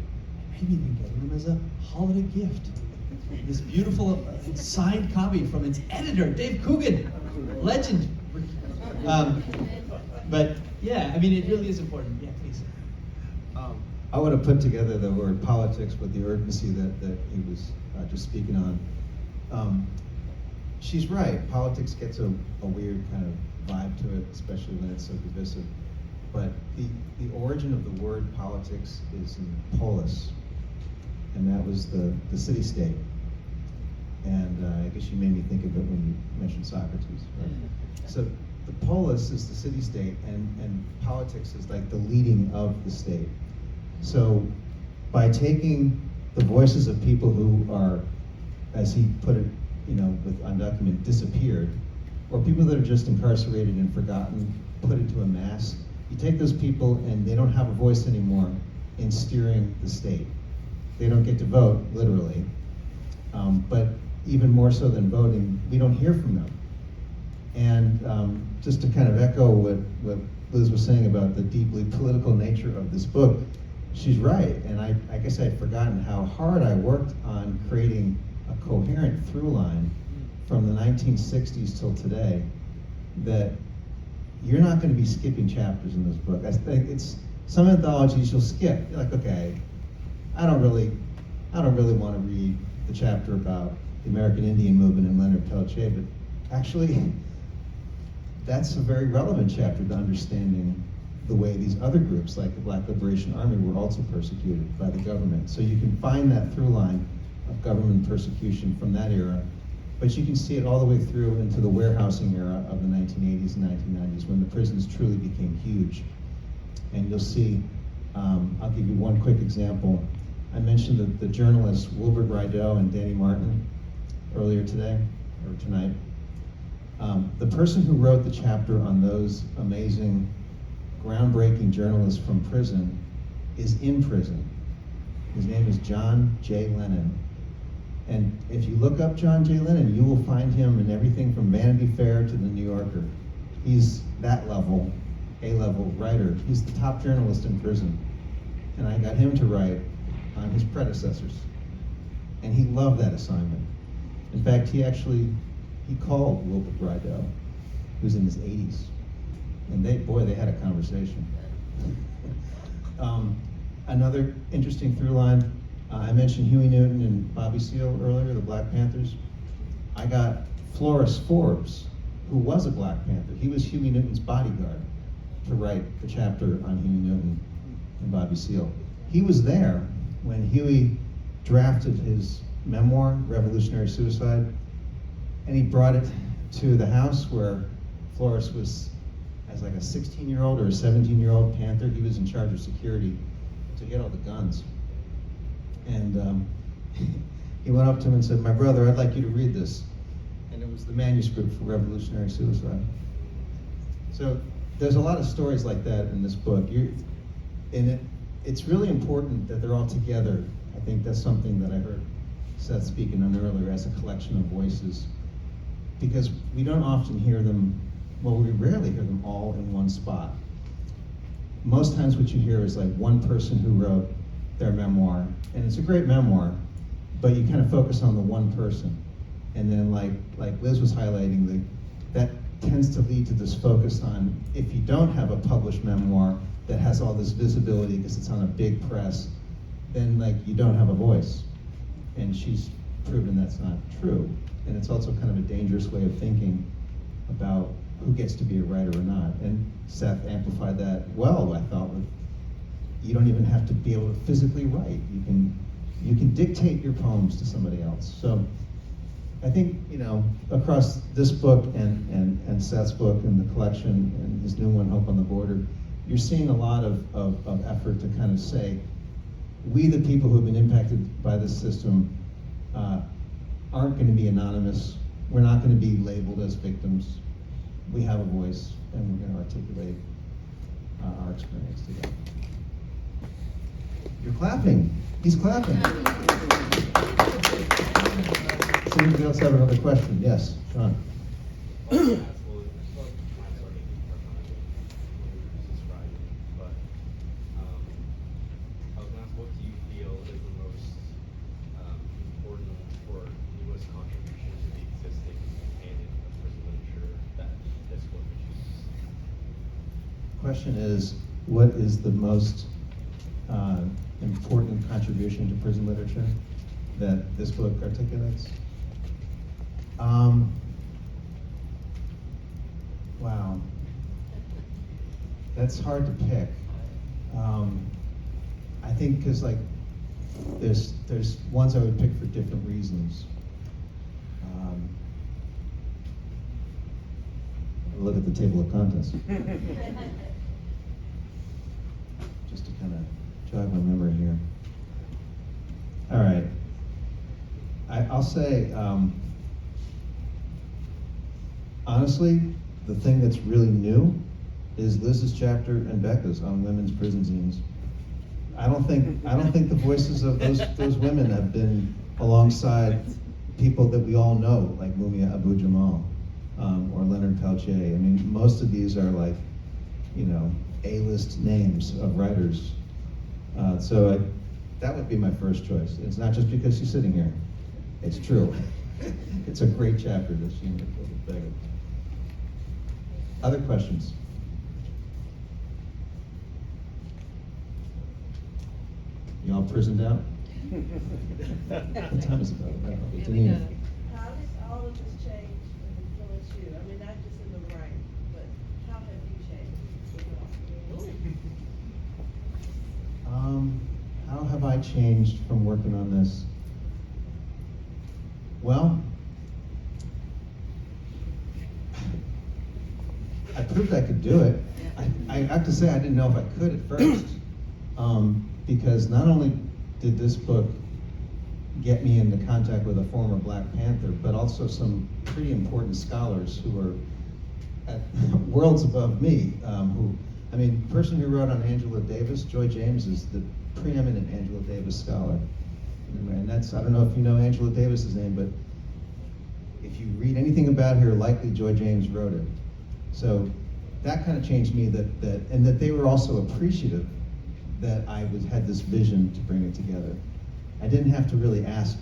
Maybe even getting them as a holiday gift. This beautiful signed copy from its editor, Dave Coogan, legend. But yeah, I mean, it really is important. Yeah, please. I would have put together the word politics with the urgency that he was just speaking on. She's right. Politics gets a weird kind of vibe to it, especially when it's so divisive. But the origin of the word politics is in polis, and that was the city-state. And I guess you made me think of it when you mentioned Socrates. Right? So the polis is the city-state, and politics is like the leading of the state. So by taking the voices of people who are, as he put it, with undocumented, disappeared, or people that are just incarcerated and forgotten, put into a mass, you take those people and they don't have a voice anymore in steering the state. They don't get to vote, literally, but even more so than voting, we don't hear from them. And just to kind of echo what Liz was saying about the deeply political nature of this book, she's right, and I guess I'd forgotten how hard I worked on creating a coherent through line from the 1960s till today, that you're not going to be skipping chapters in this book. I think it's some anthologies you'll skip. You're like, okay, I don't really want to read the chapter about the American Indian movement and Leonard Peltier, but actually, that's a very relevant chapter to understanding the way these other groups, like the Black Liberation Army, were also persecuted by the government. So you can find that through line of government persecution from that era, but you can see it all the way through into the warehousing era of the 1980s and 1990s, when the prisons truly became huge. And you'll see, I'll give you one quick example. I mentioned the journalists Wilbert Rideau and Danny Martin earlier today, or tonight. The person who wrote the chapter on those amazing, groundbreaking journalists from prison is in prison. His name is John J. Lennon. And if you look up John J. Lennon, you will find him in everything from Vanity Fair to the New Yorker. He's that level, A-level writer. He's the top journalist in prison. And I got him to write on his predecessors. And he loved that assignment. In fact, he called Wilbert Rideau, who's in his 80s. And they had a conversation. Another interesting through line, I mentioned Huey Newton and Bobby Seale earlier, the Black Panthers. I got Florence Forbes, who was a Black Panther. He was Huey Newton's bodyguard, to write the chapter on Huey Newton and Bobby Seale. He was there when Huey drafted his memoir, Revolutionary Suicide, and he brought it to the house where Flores was, as like a 16-year-old or a 17-year-old Panther. He was in charge of security, so he had all the guns. And he went up to him and said, "My brother, I'd like you to read this." And it was the manuscript for Revolutionary Suicide. So there's a lot of stories like that in this book. It's really important that they're all together. I think that's something that I heard Seth speaking on earlier, as a collection of voices, because we don't often hear them, well, we rarely hear them all in one spot. Most times what you hear is like one person who wrote their memoir, and it's a great memoir, but you kind of focus on the one person. And then like Liz was highlighting, that tends to lead to this focus on, if you don't have a published memoir that has all this visibility because it's on a big press, then like you don't have a voice. And she's proven that's not true. And it's also kind of a dangerous way of thinking about who gets to be a writer or not. And Seth amplified that well, I thought, with you don't even have to be able to physically write. You can dictate your poems to somebody else. So I think, across this book and Seth's book and the collection and his new one, Hope on the Border, you're seeing a lot of effort to kind of say, we, the people who have been impacted by this system, aren't going to be anonymous. We're not going to be labeled as victims. We have a voice, and we're going to articulate our experience together. You're clapping. He's clapping. Does anybody else have another question? Yes, Sean. Question is, what is the most important contribution to prison literature that this book articulates? Wow, that's hard to pick. I think because there's ones I would pick for different reasons. Look at the table of contents. Just to kind of jog my memory here. All right. I'll say, honestly, the thing that's really new is Liz's chapter and Becca's on women's prison zines. I don't think the voices of those women have been alongside people that we all know, like Mumia Abu-Jamal or Leonard Peltier. I mean, most of these are like, A-list names of writers. So that would be my first choice. It's not just because she's sitting here. It's true. It's a great chapter, this unit with Becca. Other questions? You all prisoned out? What time is it? I don't know. It's an evening. How does all of this change and influence you? I mean, not just in the writing, but how have you changed? How have I changed from working on this? Well, I proved I could do it. I have to say I didn't know if I could at first, because not only did this book get me into contact with a former Black Panther, but also some pretty important scholars who are at worlds above me. The person who wrote on Angela Davis, Joy James, is the preeminent Angela Davis scholar. And that's, I don't know if you know Angela Davis's name, but if you read anything about her, likely Joy James wrote it. So that kind of changed me, and that they were also appreciative that I had this vision to bring it together. I didn't have to really ask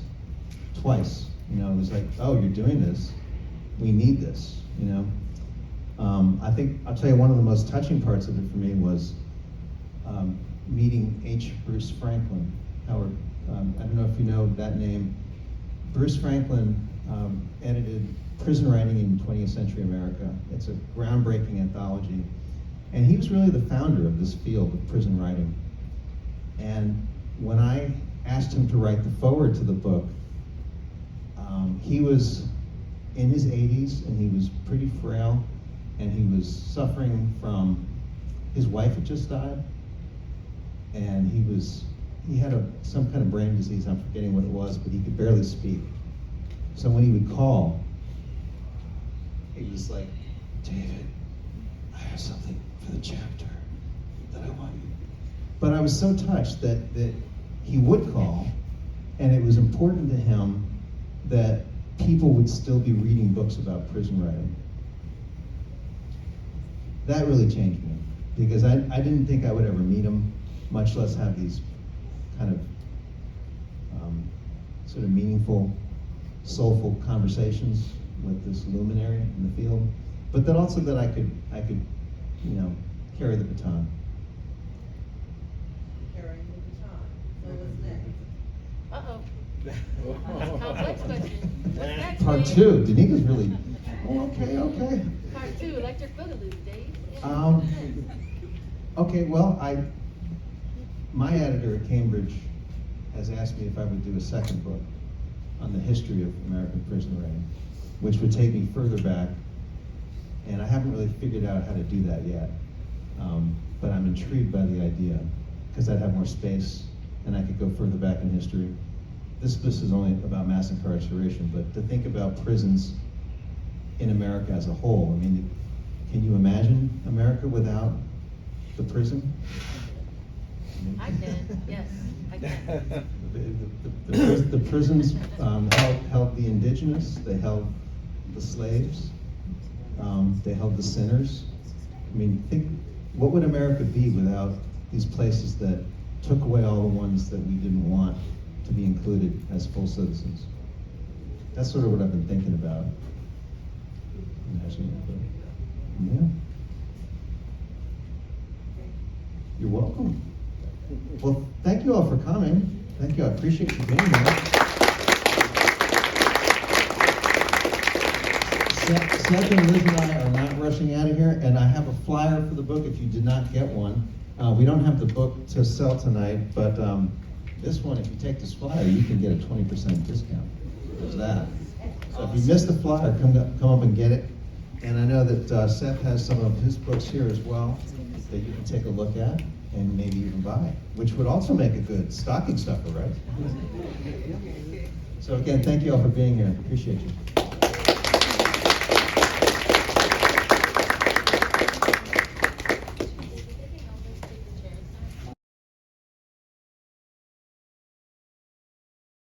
twice. It was like, oh, you're doing this. We need this, I think, I'll tell you, one of the most touching parts of it for me was meeting H. Bruce Franklin. Howard, I don't know if you know that name. Bruce Franklin edited Prison Writing in 20th Century America. It's a groundbreaking anthology. And he was really the founder of this field of prison writing. And when I asked him to write the foreword to the book, he was in his 80s, and he was pretty frail, and he was suffering from, his wife had just died, and he had some kind of brain disease, I'm forgetting what it was, but he could barely speak. So when he would call, he was like, David, I have something for the chapter that I want you. But I was so touched that he would call, and it was important to him that people would still be reading books about prison writing. That really changed me, because I didn't think I would ever meet him, much less have these kind of sort of meaningful, soulful conversations with this luminary in the field, but that also that I could, carry the baton. Carrying the baton. So what's next? Complex question. What's next, Part Dave? 2, Danika's really, okay. Part 2, electric boogaloo, Dave. Okay, well, my editor at Cambridge has asked me if I would do a second book on the history of American prison writing, which would take me further back, and I haven't really figured out how to do that yet. But I'm intrigued by the idea, because I'd have more space, and I could go further back in history. This is only about mass incarceration, but to think about prisons in America as a whole, I mean, can you imagine America without the prison? I can, yes, I can. The prisons held the indigenous, they held the slaves, they held the sinners. I mean, think, what would America be without these places that took away all the ones that we didn't want to be included as full citizens? That's sort of what I've been thinking about. Yeah. You're welcome. Well, thank you all for coming. Thank you, I appreciate you being here. Seth and Liz and I are not rushing out of here, and I have a flyer for the book if you did not get one. We don't have the book to sell tonight, but this one, if you take this flyer, you can get a 20% discount. There's that. So if you missed the flyer, come up and get it. And I know that Seth has some of his books here as well that you can take a look at and maybe even buy, which would also make a good stocking stuffer, right? So again, thank you all for being here. Appreciate you.